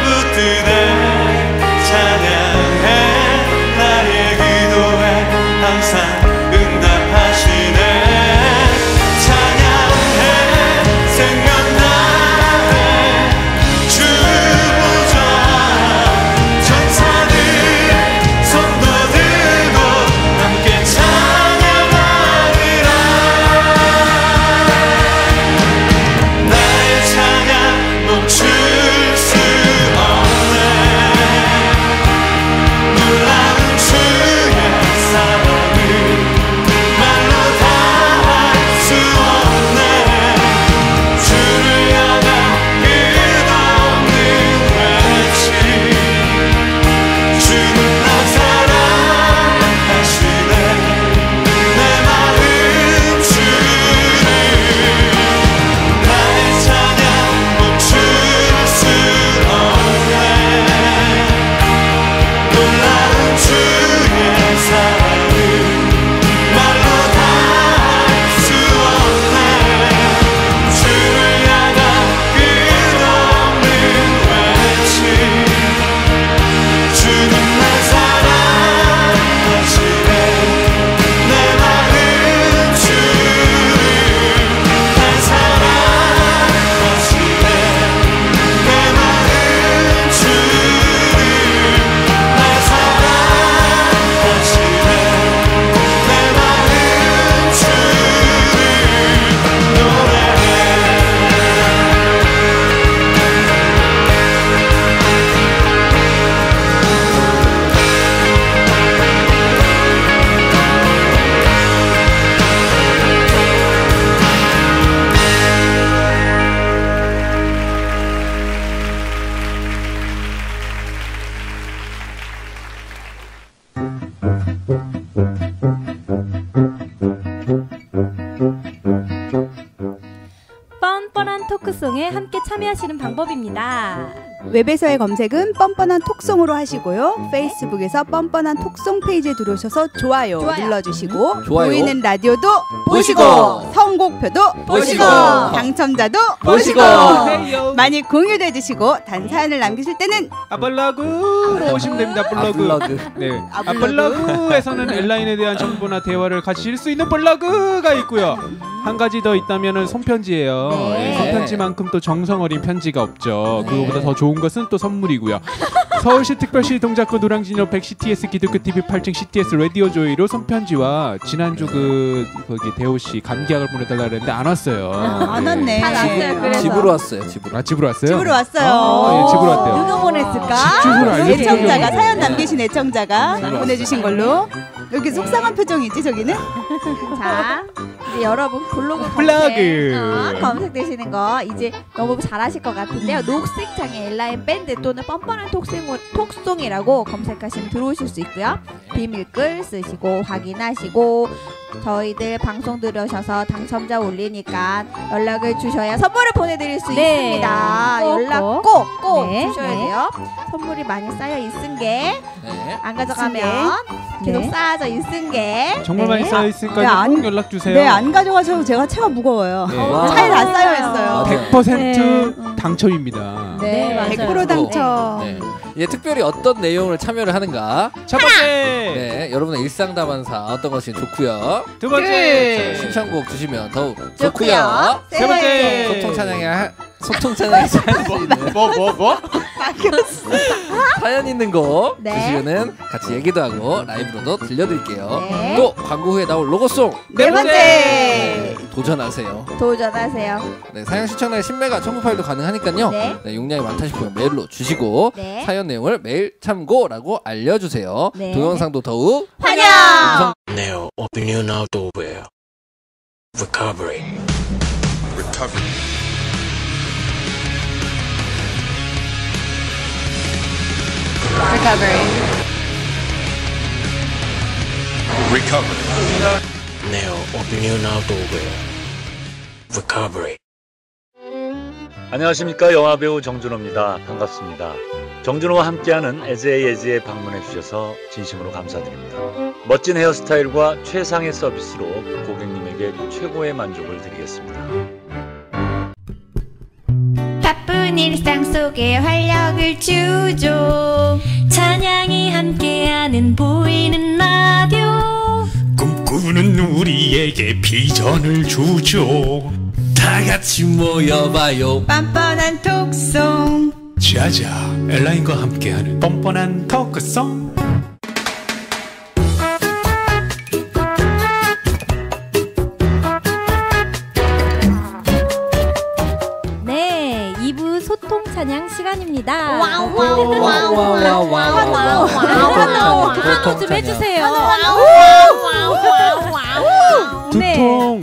붙드네. 찬양해. 나의 기도에 항상 응답하시네. 톡송에 함께 참여하시는 방법입니다. 웹에서의 검색은 뻔뻔한 톡송으로 하시고요. 페이스북에서 뻔뻔한 톡송 페이지에 들어오셔서 좋아요 눌러주시고 좋아요. 보이는 라디오도 보시고 선곡표도 보시고 당첨자도 보시고 많이 공유도 해주시고 단사연을 남기실 때는 아블라그 보시면 됩니다. 블로그. 네. 블로그에서는 엘라인에 대한 정보나 대화를 가지실 수 있는 블로그가 있고요. 한 가지 더 있다면은 손편지예요. 네. 손편지만큼 또 정성 어린 편지가 없죠. 그거보다 더 좋은 것은 또 선물이고요. 서울시 특별시 동작구 노량진역 100 CTS 기독교 TV 8층 CTS 라디오 조이로 손편지와 지난주 거기 대호 씨 감기약을 보내달라 그랬는데 안 왔어요. 안 왔네. 다 났어요. 그래서 집으로 왔어요. 집으로. 집으로 왔어요? 집으로 왔어요. 예, 집으로 왔대요. 누가 보냈을까? 집주소를 알려주세요. 애청자가 사연 남기신 애청자가 보내주신 걸로. 여기 속상한 표정이지 저기는? 자, 이제 여러분 블로그 검색되시는 거 이제 너무 잘하실 것 같은데요. 녹색창에 엘라인 밴드 또는 뻔뻔한 톡송이라고 검색하시면 들어오실 수 있고요. 비밀글 쓰시고 확인하시고 저희들 방송 들으셔서 당첨자 올리니까 연락을 주셔야 선물을 보내드릴 수 있습니다. 연락 꼭 주셔야 돼요. 선물이 많이 쌓여 있은 게 안 가져가면 계속 쌓아져 있은 게 정말 많이 쌓여 있으니까 꼭 연락 주세요. 네, 안 가져가셔도 제가 차가 무거워요. 네. 차에 다 쌓여 있어요. 100% 당첨입니다. 네, 맞아요. 100% 당첨. 네. 예, 특별히 어떤 내용을 참여를 하는가? 첫 번째. 네, 여러분의 일상 담안사 어떤 것이 좋고요. 두 번째. 신청곡 주시면 더욱 좋고요. 좋고요. 세 번째. 소통 찬양에서 할 수 있는 뭐? 사연 있는 곡 네. 주시면은 같이 얘기도 하고 라이브로도 들려드릴게요. 네. 또 광고 후에 나올 로고송 네 번째. 도전하세요. 네, 사연 시청날 10메가 첨부 파일도 가능하니까요. 네. 네, 용량이 많다 싶으면 메일로 주시고 네. 사연 내용을 메일 참고라고 알려주세요. 네. 동영상도 더욱 환영. Now open your now door. Recovery. Now open your now door. Recovery. 안녕하십니까, 영화배우 정준호입니다. 반갑습니다. 정준호와 함께하는 에즈에 방문해 주셔서 진심으로 감사드립니다. 멋진 헤어스타일과 최상의 서비스로 고객님에게 최고의 만족을 드리겠습니다. 바쁜 일상 속에 활력을 주죠. 찬양이 함께하는 보이는 라디오. 꿈꾸는 우리에게 비전을 주죠. 다 같이 모여봐요. 뻔뻔한 톡송. 자자, 엘라인과 함께하는 뻔뻔한 토크송. 네, 2부 소통 찬양 시간입니다. 환호 좀 해주세요. 두통,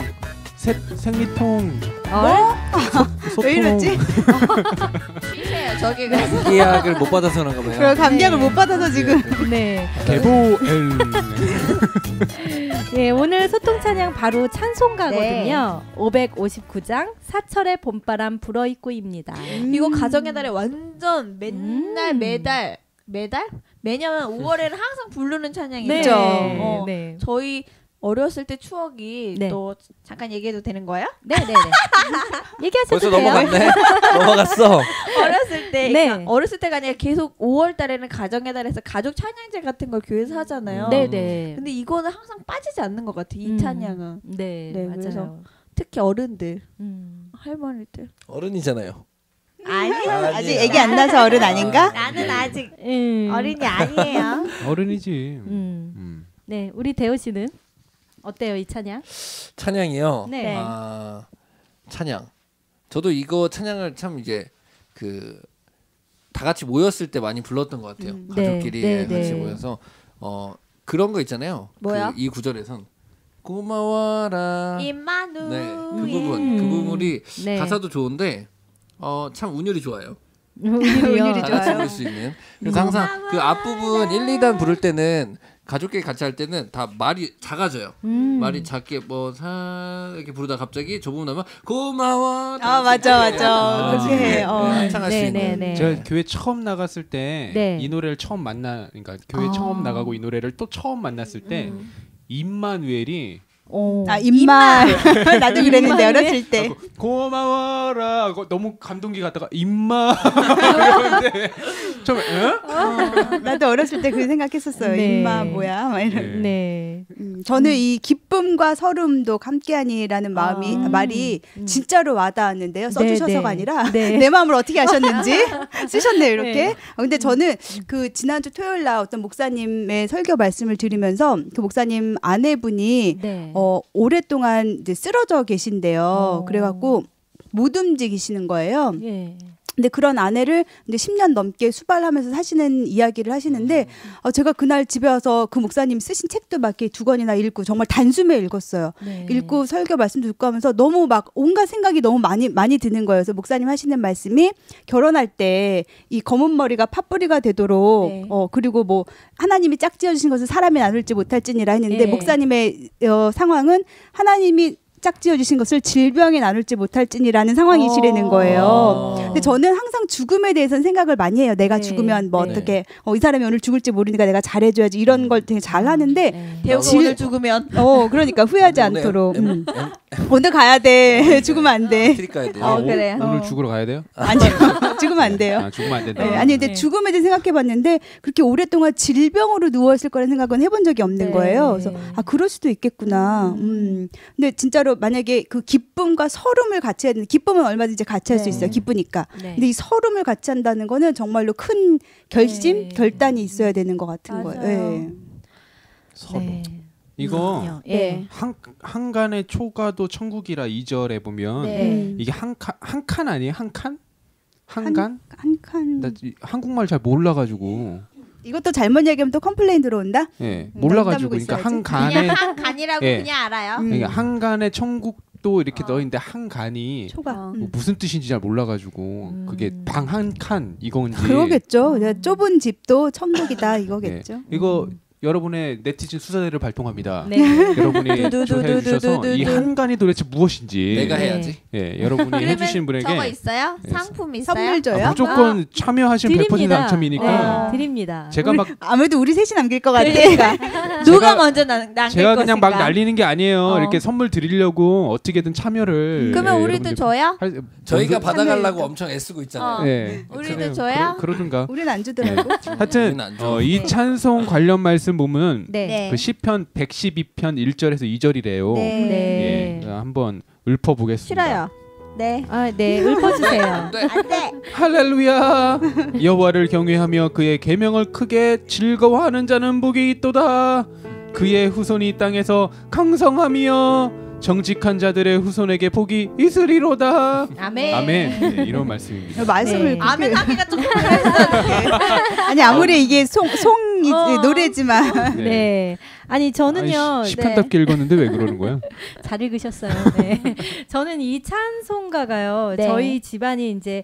생리통, 소통. 왜 이러지? 저기 감기약을 못 받아서 그런가 봐요. 그럼 감기약을 못 받아서 지금. 네. 개보엘. 네, 오늘 소통 찬양 바로 찬송가거든요. 559장 사철의 봄바람 불어입고입니다. 이거 가정의 달에 완전 맨날 매년 5월에는 항상 부르는 찬양이죠. 네. 네. 저희 어렸을 때 추억이 네. 또 잠깐 얘기해도 되는 거예요? 네네네. 얘기하셔도 벌써 돼요. 넘어갔네. 넘어갔어. 어렸을 때, 네. 그러니까 어렸을 때가 아니라 계속 5월 달에는 가정의 달에서 가족 찬양제 같은 걸 교회에서 하잖아요. 네네. 근데 이거는 항상 빠지지 않는 것 같아. 이 찬양은. 네, 네, 맞아요. 그래서 특히 어른들, 할머니들. 어른이잖아요. 아니요. 아직 애기 안 나서 어른 아닌가? 나는 아직 어린이 어린이 아니에요. 어른이지. 네, 우리 대호 씨는 어때요, 이 찬양? 찬양이요. 네. 아, 찬양. 저도 이거 찬양을 참 이제 그 다 같이 모였을 때 많이 불렀던 것 같아요. 가족끼리 네, 같이 네. 모여서 그런 거 있잖아요. 뭐야? 이 구절에선 고마워라. 임마누. 네, 그 부분이 네. 가사도 좋은데 참 운율이 좋아요. 운율이요. 다 같이 부를 수 있는. 그래서 항상 그 앞부분 1, 2단 부를 때는 가족끼리 같이 할 때는 다 말이 작아져요. 말이 작게 뭐 이렇게 부르다 갑자기 저 부분 나면 고마워. 맞아. 그렇게 해. 한창 할 수 있는. 제가 교회 처음 나갔을 때 이 노래를 처음 그러니까 교회 처음 나가고 이 노래를 또 처음 만났을 때 임마누엘이 임마. 나도 그랬는데 어렸을 때. 고마워라. 너무 감동기 갔다가 임마. 그러는데 처음에 나도 어렸을 때 그 생각했었어요. 임마 뭐야? 막 이런. 네. 저는 이 기쁨과 서름도 함께하니라는 말이 진짜로 와닿았는데요. 써주셔서가 아니라 내 마음을 어떻게 아셨는지 쓰셨네요. 이렇게. 근데 저는 그 지난주 토요일 날 어떤 목사님의 설교 말씀을 들으면서 그 목사님 아내분이 오랫동안 이제 쓰러져 계신데요. 그래갖고 못 움직이시는 거예요. 근데 그런 아내를 이제 10년 넘게 수발하면서 사시는 이야기를 하시는데 제가 그날 집에 와서 그 목사님 쓰신 책도 막 이렇게 2권이나 읽고 정말 단숨에 읽었어요. 읽고 설교 말씀 듣고 하면서 너무 막 온갖 생각이 너무 많이 드는 거예요. 그래서 목사님 하시는 말씀이 결혼할 때 이 검은 머리가 팥뿌리가 되도록 그리고 뭐 하나님이 짝지어 주신 것을 사람이 나눌지 못할지니라 했는데 목사님의 상황은 하나님이 짝지어 주신 것을 질병에 나눌지 못할지니라는 상황이시라는 거예요. 근데 저는 항상 죽음에 대해서는 생각을 많이 해요. 내가 죽으면 뭐 어떻게 이 사람이 오늘 죽을지 모르니까 내가 잘해줘야지 이런 걸 되게 잘 하는데 대우가 오늘 죽으면 그러니까 후회하지 않도록 오늘 가야 돼. 죽으면 안 돼. 그래. 오늘 죽으러 가야 돼요? 아니요. 죽으면 안 돼요. 죽으면 안 된다. 아니 근데 죽음에 대해 생각해봤는데 그렇게 오랫동안 질병으로 누워있을 거라는 생각은 해본 적이 없는 거예요. 그래서 그럴 수도 있겠구나. 근데 진짜로 만약에 그 기쁨과 서름을 같이 해야 되는데 기쁨은 얼마든지 같이 할 수 있어요. 기쁘니까. 근데 이 서름을 같이 한다는 거는 정말로 큰 결심, 결단이 있어야 되는 것 같은 거예요. 서름. 이거 한간의 초가도 천국이라 2절에 보면 이게 한 칸 아니에요? 한 칸? 한간? 한 칸. 나 한국말 잘 몰라가지고. 이것도 잘못 얘기하면 또 컴플레인 들어온다? 몰라가지고. 그러니까 한간에 그냥 한간이라고 그냥 알아요. 그러니까 한간의 천국도 이렇게 넣어있는데 한간이 초가. 무슨 뜻인지 잘 몰라가지고 그게 방 한 칸 이건지. 그러겠죠. 좁은 집도 천국이다 이거겠죠. 이거 여러분의 네티즌 수사대를 발동합니다. 여러분이 해주셔서 이 한간이 도대체 무엇인지 내가 해야지. 여러분이 해주신 분에게 저거 있어요? 상품 있어요? 선물 줘요? 무조건 참여하시면 100% 당첨이니까. 드립니다. 제가 막 아무래도 우리 셋이 남길 것 같아. 그러니까. 누가 먼저 남길 것인가? 제가 그냥 막 날리는 게 아니에요. 이렇게 선물 드리려고 어떻게든 참여를. 그러면 우리도 줘요? 저희가 받아가려고 엄청 애쓰고 있잖아요. 우리도 줘요? 그러든가. 우리는 안 주더라고. 하여튼 이 찬송 관련 말씀 보면 네. 그 시편 112편 1절에서 2절이래요. 한번 읊어보겠습니다. 싫어요. 네. 읊어주세요. 안 돼. 할렐루야. 여호와를 경외하며 그의 계명을 크게 즐거워하는 자는 복이 있도다. 그의 후손이 땅에서 강성하며 정직한 자들의 후손에게 복이 있으리로다. 아멘. 아멘. 이런 말씀입니다. 말씀을 아멘 하기가 조금 아니 아무리 이게 노래지만. 아니 저는요. 시편답게 읽었는데 왜 그러는 거야? 잘 읽으셨어요. 저는 이 찬송가가요. 저희 집안이 이제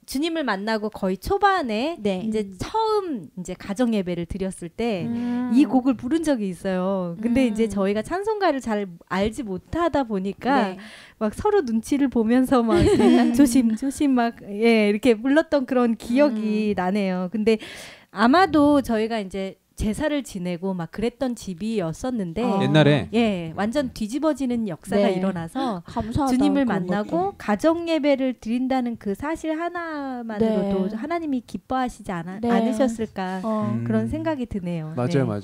주님을 만나고 거의 초반에 이제 처음 이제 가정 예배를 드렸을 때 이 곡을 부른 적이 있어요. 근데 이제 저희가 찬송가를 잘 알지 못하다 보니까 막 서로 눈치를 보면서 막 조심 막 이렇게 불렀던 그런 기억이 나네요. 근데 아마도 저희가 이제 제사를 지내고 막 그랬던 집이었었는데 옛날에 완전 뒤집어지는 역사가 일어나서 주님을 만나고 가정 예배를 드린다는 그 사실 하나만으로도 하나님이 기뻐하시지 않으셨을까 그런 생각이 드네요. 맞아요.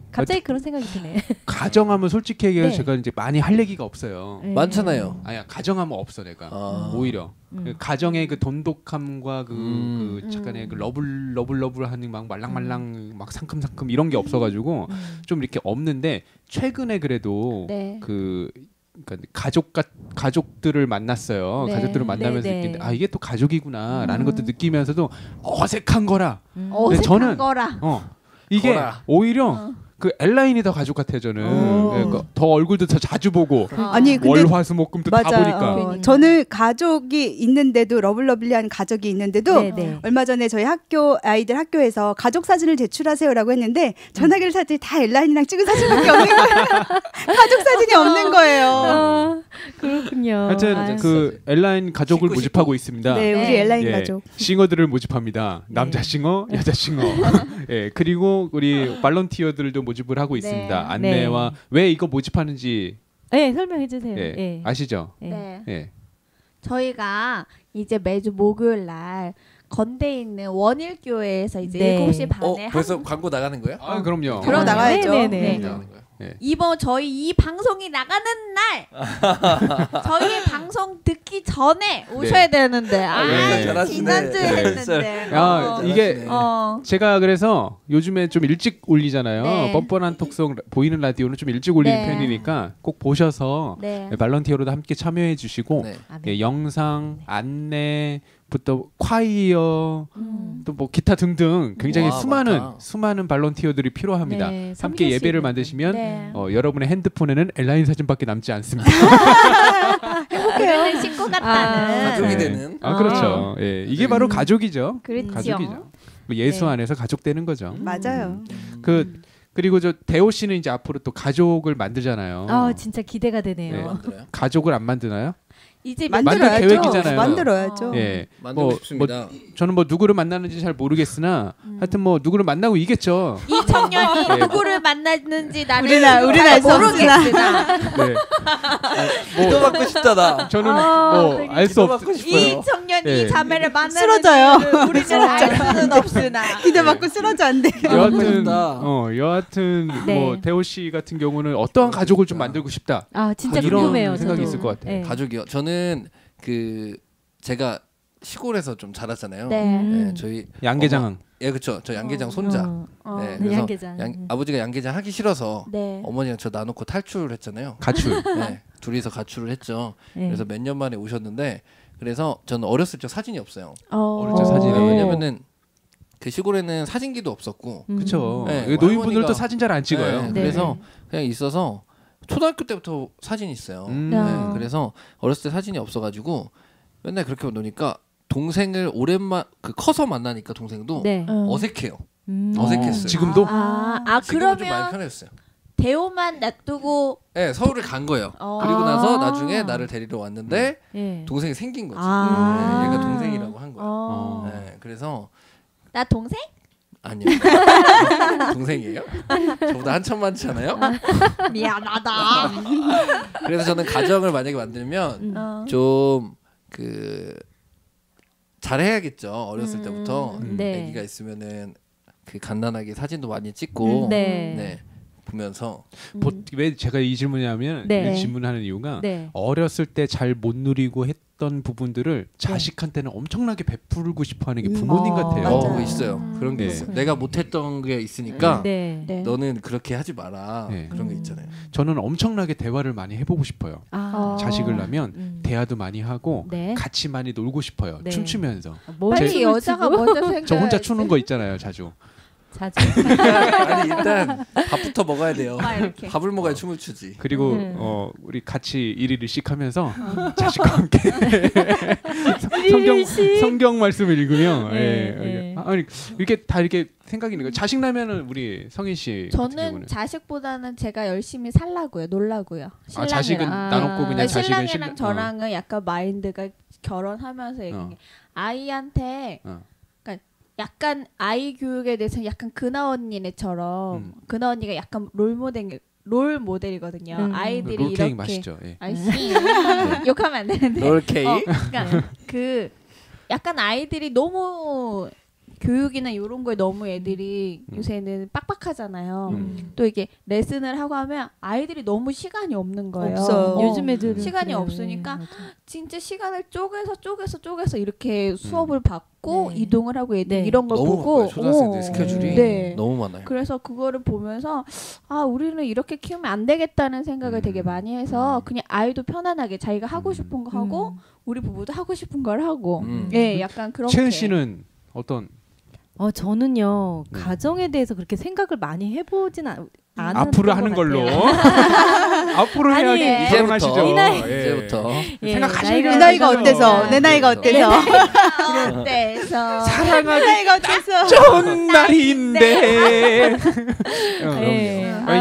갑자기 그런 생각이 드네. 가정하면 솔직히 얘기해서 제가 이제 많이 할 얘기가 없어요. 많잖아요. 아니야, 가정하면 없어 내가. 오히려 가정의 그 돈독함과 그 잠깐의 그 러블러블하는 막 말랑말랑 막 상큼상큼 이런 게 없어가지고 좀 이렇게 없는데 최근에 그래도 그러니까 가족들을 만났어요. 가족들을 만나면서 느낀데 이게 또 가족이구나라는 것도 느끼면서도 어색한 거라. 어색한 거라. 이게 오히려 그 엘라인이 더 가족 같아요 저는. 그러니까 더 얼굴도 더 자주 보고 아니 근데 월화수목금도 다 보니까. 저는 가족이 있는데도 러블러블리한 가족이 있는데도 얼마 전에 저희 학교 아이들 학교에서 가족 사진을 제출하세요라고 했는데 전화기를 사진이 다 엘라인이랑 찍은 사진밖에 없는 거예요. 가족 사진이 없는 거예요. 그렇군요. 하여튼 그 엘라인 가족을 모집하고 있습니다. 네, 우리 엘라인 가족. 싱어들을 모집합니다. 남자 싱어, 여자 싱어. 예, 그리고 우리 발런티어들도 모집을 하고 있습니다. 안내와 왜 이거 모집하는지 설명해 주세요. 아시죠? 네. 저희가 이제 매주 목요일 날 건대에 있는 원일교회에서 이제 7시 반에 벌써 광고 나가는 거예요? 아, 그럼요. 그럼 나가야죠. 이번 저희 이 방송이 나가는 날 저희의 방송 듣기 전에 오셔야 되는데 지난주에 했는데 이게 제가 그래서 요즘에 좀 일찍 올리잖아요. 뻔뻔한 톡송 보이는 라디오는 좀 일찍 올리는 편이니까 꼭 보셔서 발런티어로도 함께 참여해 주시고 영상 안내부터 콰이어 또 뭐 기타 등등 굉장히 수많은 발런티어들이 필요합니다. 함께 예배를 만드시면 여러분의 핸드폰에는 엘라인 사진밖에 남지 않습니다. 행복해요. 신고 같다는 가족이 되는. 그렇죠. 이게 바로 가족이죠. 그렇죠. 가족이죠. 예수 안에서 가족 되는 거죠. 맞아요. 그리고 저 대호 씨는 이제 앞으로 또 가족을 만들잖아요. 진짜 기대가 되네요. 가족을 안 만드나요? 이제 만들 계획이잖아요. 만들어야죠. 만들고 싶습니다. 저는 뭐 누구를 만나는지 잘 모르겠으나 하여튼 뭐 누구를 만나고 있겠죠. 이 청년이 누구를 만났는지 나는 우리는 알 수 없으나. 기도받고 싶다 나. 저는 뭐 알 수 없고 이 청년이 이 자매를 만나는 쓰러져요. 우리는 알 수는 없으나 기대받고 쓰러져 안 돼. 여하튼 뭐 대호 씨 같은 경우는 어떠한 가족을 좀 만들고 싶다. 진짜 이런 궁금해요. 생각이 저도. 있을 것 같아요. 가족이요. 저는 제가 시골에서 좀 자랐잖아요. 저희 양계장. 그렇죠. 저 양계장 손자. 그래서 양계장. 아버지가 양계장 하기 싫어서 어머니랑 저 놔놓고 탈출을 했잖아요. 가출. 둘이서 가출을 했죠. 그래서 몇 년 만에 오셨는데 그래서 저는 어렸을 적 사진이 없어요. 어릴 적 사진이. 왜냐면은 그 시골에는 사진기도 없었고. 그렇죠. 노인분들도 사진 잘 안 찍어요. 그래서 그냥 있어서 초등학교 때부터 사진이 있어요. 그래서 어렸을 때 사진이 없어가지고 맨날 그렇게 노니까 동생을 커서 만나니까 동생도 어색해요. 어색했어요. 지금도? 지금은 좀 많이 편해졌어요. 대호만 놔두고 서울을 간 거예요. 그리고 나서 나중에 나를 데리러 왔는데 동생이 생긴 거지. 얘가 동생이라고 한 거야. 그래서 나 동생? 아니요. 동생이에요? 저보다 한참 많지 않아요? 미안하다. 그래서 저는 가정을 만약에 만들면 좀 잘해야겠죠. 어렸을 때부터 아기가 있으면은 간단하게 사진도 많이 찍고 보면서 왜 제가 이 질문이냐면 이 질문하는 이유가 어렸을 때 잘 못 누리고 했던 부분들을 자식한테는 엄청나게 베풀고 싶어하는 게 부모님 같아요. 있어요. 그런 게 있어요. 내가 못했던 게 있으니까 너는 그렇게 하지 마라. 그런 게 있잖아요. 저는 엄청나게 대화를 많이 해보고 싶어요. 자식을 낳으면 대화도 많이 하고 같이 많이 놀고 싶어요. 춤추면서. 빨리 여자가 먼저 생각. 저 혼자 추는 거 있잖아요. 자주. 아니 일단 밥부터 먹어야 돼요. 밥을 먹어야 춤을 추지. 그리고 우리 같이 일일씩 하면서 자식과 함께 성경 말씀을 읽으면 아니 이렇게 다 이렇게 생각이 있는 거예요. 자식 나면은 우리 성인 씨 저는 자식보다는 제가 열심히 살라고요. 놀라고요. 자식은 나놓고 그냥 자식은 신랑이랑 저랑은 약간 마인드가 결혼하면서 아이한테 약간 아이 교육에 대해서 약간 근아 언니네처럼 근아 언니가 약간 롤 모델이거든요. 아이들이 롤케이크 이렇게 맛있죠. 욕하면 안 되는데. 롤케이크. 그러니까 약간 아이들이 너무 교육이나 이런 거에 너무 애들이 요새는 빡빡하잖아요. 또 이게 레슨을 하고 하면 아이들이 너무 시간이 없는 거예요. 없어요. 요즘 애들은 시간이 그래. 없으니까 진짜 시간을 쪼개서 이렇게 수업을 받고 네. 이동을 하고 애들 네. 이런 걸 너무 보고 바빠요. 초등학생들 스케줄이 네. 너무 많아요. 그래서 그거를 보면서 아 우리는 이렇게 키우면 안 되겠다는 생각을 되게 많이 해서 그냥 아이도 편안하게 자기가 하고 싶은 거 하고 우리 부부도 하고 싶은 걸 하고 예 약간 그렇게 채은 씨는 어떤 저는요 가정에 대해서 그렇게 생각을 많이 해보진 않은 앞으로 하는 걸로 앞으로 해야 이제부터 이제부터 생각하시는 이 나이가 어때서 내 나이가 어때서 사랑하기 나이가 어때서 좋은 날인데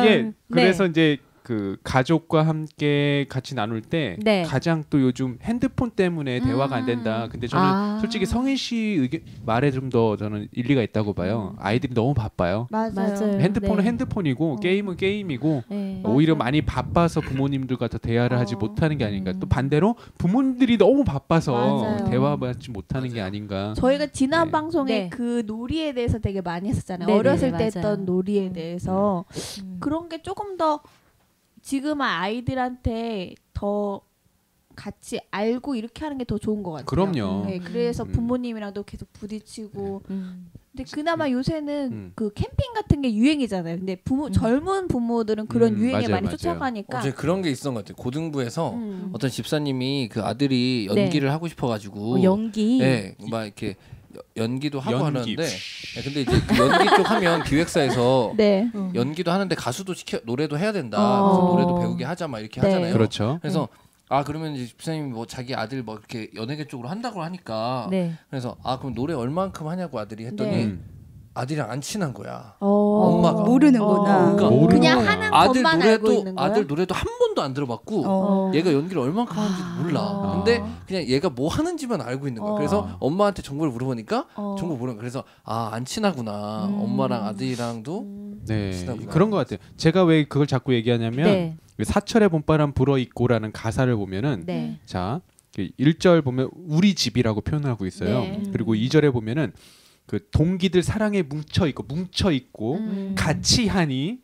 이게 그래서 이제 그 가족과 함께 같이 나눌 때 가장 또 요즘 핸드폰 때문에 대화가 안 된다. 근데 저는 솔직히 성인 씨 말에 좀 더 저는 일리가 있다고 봐요. 아이들이 너무 바빠요. 맞아요. 핸드폰은 핸드폰이고 게임은 게임이고 오히려 많이 바빠서 부모님들과 더 대화를 하지 못하는 게 아닌가. 또 반대로 부모님들이 너무 바빠서 대화하지 못하는 게 아닌가. 저희가 지난 방송에 그 놀이에 대해서 되게 많이 했었잖아요. 어렸을 때 했던 놀이에 대해서 그런 게 조금 더 지금 아이들한테 더 같이 알고 이렇게 하는 게 더 좋은 것 같아요. 그럼요. 네, 그래서 부모님이랑도 계속 부딪히고. 근데 그나마 요새는 그 캠핑 같은 게 유행이잖아요. 근데 젊은 부모들은 그런 유행에 많이 쫓아가니까. 어제 그런 게 있었던 것 같아요. 고등부에서 어떤 집사님이 그 아들이 연기를 하고 싶어가지고 연기. 네, 막 이렇게 연기도 하고 하는데 근데 이제 그 연기 쪽 하면 기획사에서 연기도 하는데 가수도 노래도 해야 된다. 그래서 노래도 배우게 하자 막 이렇게 하잖아요. 그렇죠. 그래서 그러면 이제 집사님이 뭐 자기 아들 뭐 이렇게 연예계 쪽으로 한다고 하니까 그래서 그럼 노래 얼만큼 하냐고 아들이 했더니 아들이랑 안 친한 거야. 엄마가 모르는구나. 그러니까 그냥 하는 것만 알고 있는 거야. 아들 노래도 한 번도 안 들어봤고 얘가 연기를 얼만큼 하는지 몰라. 근데 그냥 얘가 뭐 하는지만 알고 있는 거야. 그래서 엄마한테 정보를 물어보니까 정보 모르는 거야. 그래서 안 친하구나. 엄마랑 아들이랑도 친하구나. 그런 것 같아요. 제가 왜 그걸 자꾸 얘기하냐면 사철의 봄바람 불어있고라는 가사를 보면은 자 1절 보면 우리 집이라고 표현하고 있어요. 그리고 2절에 보면은 그 동기들 사랑에 뭉쳐 있고 같이 하니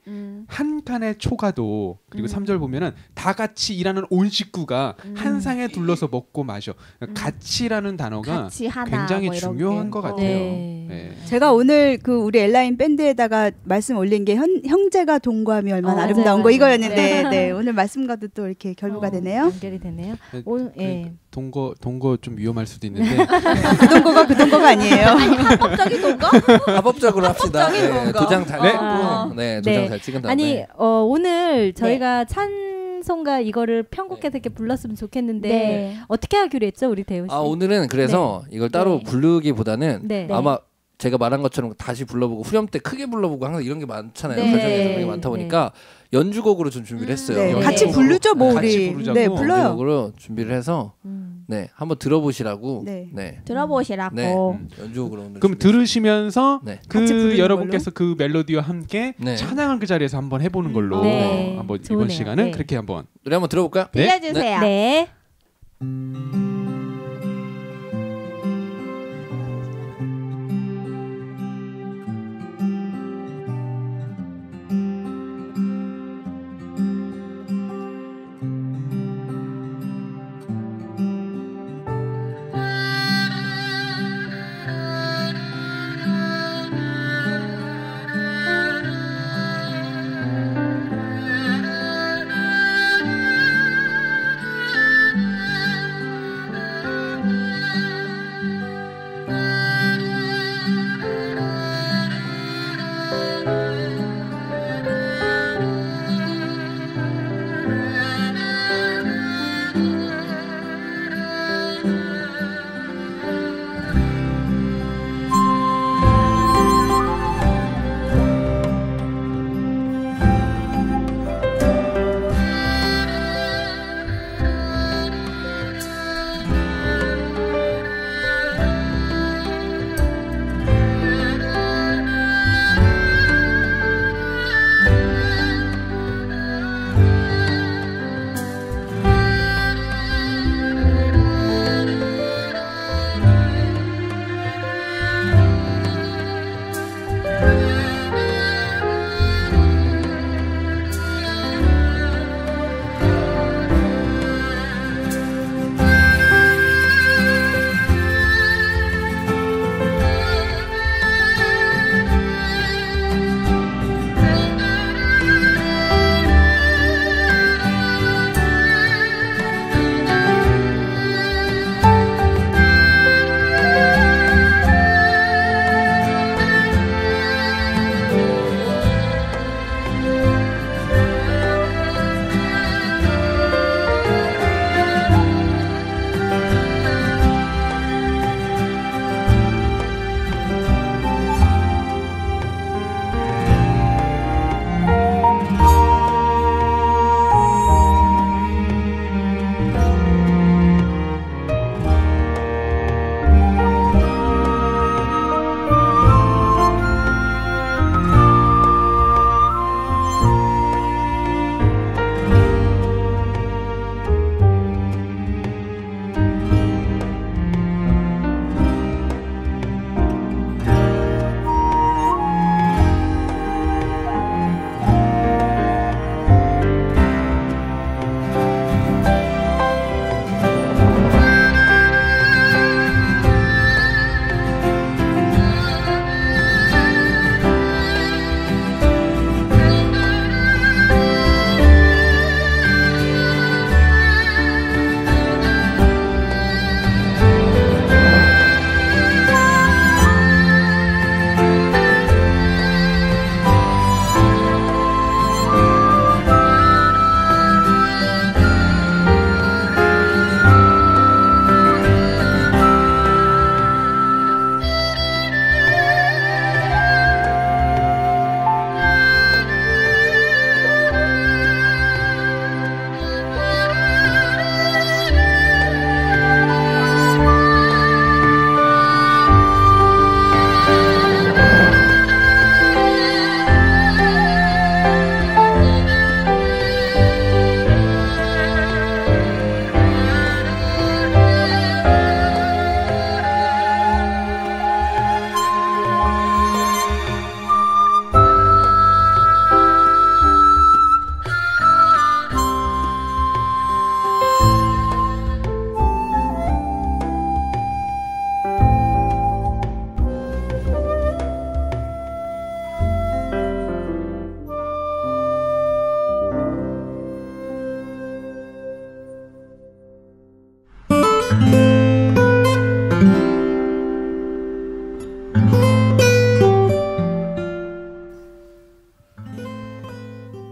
한 칸의 초가도 그리고 3절 보면은 다 같이 일하는 온 식구가 한 상에 둘러서 먹고 마셔. 같이라는 단어가 같이 하나, 굉장히 뭐 중요한 것 같아요. 제가 오늘 그 우리 엘라인 밴드에다가 말씀 올린 게 형제가 동거함이 얼마나 아름다운 거 이거였는데 오늘 말씀과도 또 이렇게 결부가 되네요. 연결이 되네요. 동거 좀 위험할 수도 있는데 그 동거가 아니에요. 합법적인 동거? 합법적으로 합시다. 도장 잘 찍고 도장 잘 찍은 다음에 오늘 저희가 찬송가 이거를 편곡해서 이렇게 불렀으면 좋겠는데 어떻게 하기로 했죠, 우리 대우 씨? 오늘은 그래서 이걸 따로 부르기보다는 아마 제가 말한 것처럼 다시 불러보고 후렴 때 크게 불러보고 항상 이런 게 많잖아요. 설정에서 그런 게 많다 보니까 연주곡으로 좀 준비를 했어요. 같이 부르죠, 뭐 우리. 부르자고. 불러요. 연주곡으로 준비를 해서 한번 들어보시라고. 들어보시라고. 연주곡으로 오늘. 그럼 들으시면서 부르는 여러분께서 그 멜로디와 함께 찬양을 그 자리에서 한번 해보는 걸로 한번 좋네요. 이번 시간은 그렇게 한번 노래 한번 들어볼까요? 들려주세요. 네.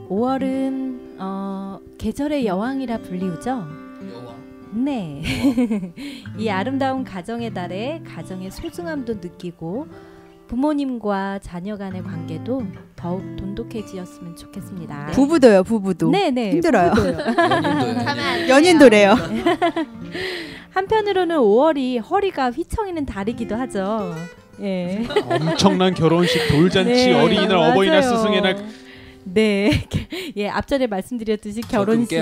(5월은) 계절의 여왕이라 불리우죠. 여왕. 네. 이 아름다운 가정의 달에 가정의 소중함도 느끼고 부모님과 자녀 간의 관계도 더욱 돈독해지었으면 좋겠습니다. 부부도요, 부부도. 네네. 힘들어요. 연인도요. 연인도래요. 한편으로는 5월이 허리가 휘청이는 달이기도 하죠. 예. 엄청난 결혼식, 돌잔치, 네, 어린이날, 맞아요. 어버이날, 스승의 날. 네, 예, 앞전에 말씀드렸듯이 결혼식,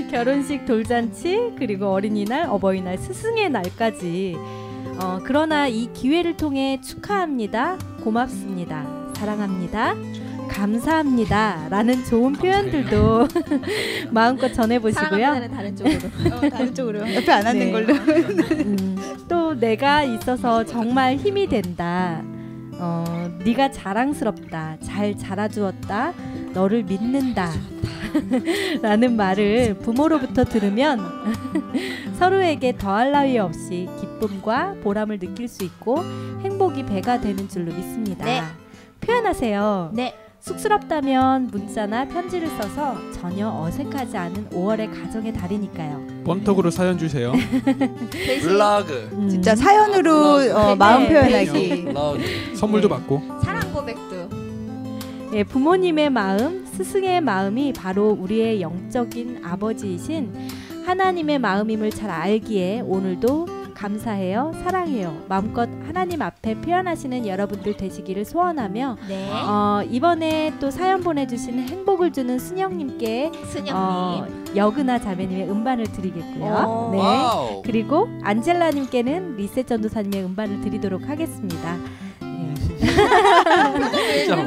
결혼식, 돌잔치, 그리고 어린이날, 어버이날, 스승의 날까지. 그러나 이 기회를 통해 축하합니다, 고맙습니다, 사랑합니다, 감사합니다 라는 좋은 표현들도 마음껏 전해보시고요. 사랑합니다는 다른 쪽으로. 다른 쪽으로. 옆에 안 앉는 네. 걸로. 또 내가 있어서 정말 힘이 된다. 네가 자랑스럽다. 잘 자라주었다. 너를 믿는다. 라는 말을 부모로부터 들으면 서로에게 더할 나위 없이 기쁨과 보람을 느낄 수 있고 행복이 배가 되는 줄로 믿습니다. 네. 표현하세요. 네. 쑥스럽다면 문자나 편지를 써서 전혀 어색하지 않은 5월의 가정의 달이니까요. 번톡으로 사연 주세요. 블로그. 진짜 사연으로 마음 표현하기. 선물도 받고. 사랑 고백도. 예, 부모님의 마음, 스승의 마음이 바로 우리의 영적인 아버지이신 하나님의 마음임을 잘 알기에 오늘도 감사해요, 사랑해요 마음껏 하나님 앞에 표현하시는 여러분들 되시기를 소원하며 네. 이번에 또 사연 보내주신 행복을 주는 순영님께 여그나 자매님의 음반을 드리겠고요. 네. 와우. 그리고 안젤라님께는 리셋 전도사님의 음반을 드리도록 하겠습니다.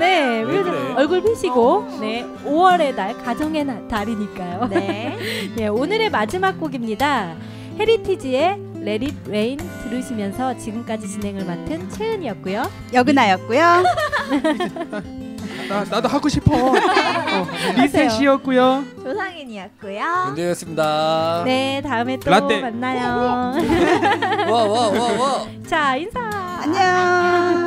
네, 그래? 얼굴 피시고 네, 5월의 달, 가정의 달이니까요. 네. 네, 오늘의 마지막 곡입니다. 헤리티지의 Let It Rain 들으시면서 지금까지 진행을 맡은 채은이었고요. 여그나였고요. 나도 하고 싶어. 리셋이었고요. 조상인이었고요. 윤대였습니다. 네, 다음에 또 라떼. 만나요. 와. 자, 인사. 안녕.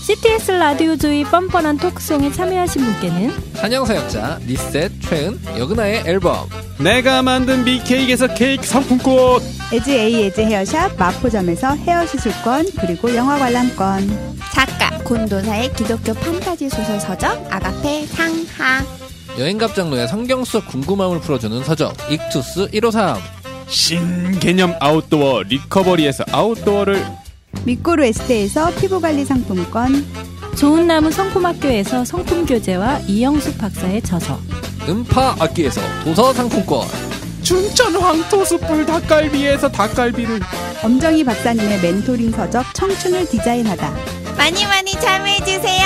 CTS 라디오 조이 뻔뻔한 토크송에 참여하신 분께는 한영사역자 리셋 최은 여그나의 앨범, 내가 만든 빅케이크에서 케이크 상품권, 에즈 A 에즈 헤어샵 마포점에서 헤어 시술권 그리고 영화 관람권, 작가 곤도사의 기독교 판타지 소설 서적 아가페 상하, 여행갑장로의 성경 수업 궁금함을 풀어주는 서적 익투스 153, 신개념 아웃도어 리커버리에서 아웃도어를, 미꾸루 에스테에서 피부관리 상품권, 좋은 나무 성품학교에서 성품교재와 이영숙 박사의 저서, 음파 악기에서 도서 상품권, 춘천 황토수풀 닭갈비에서 닭갈비를, 엄정희 박사님의 멘토링 서적 청춘을 디자인하다, 많이 참여해주세요.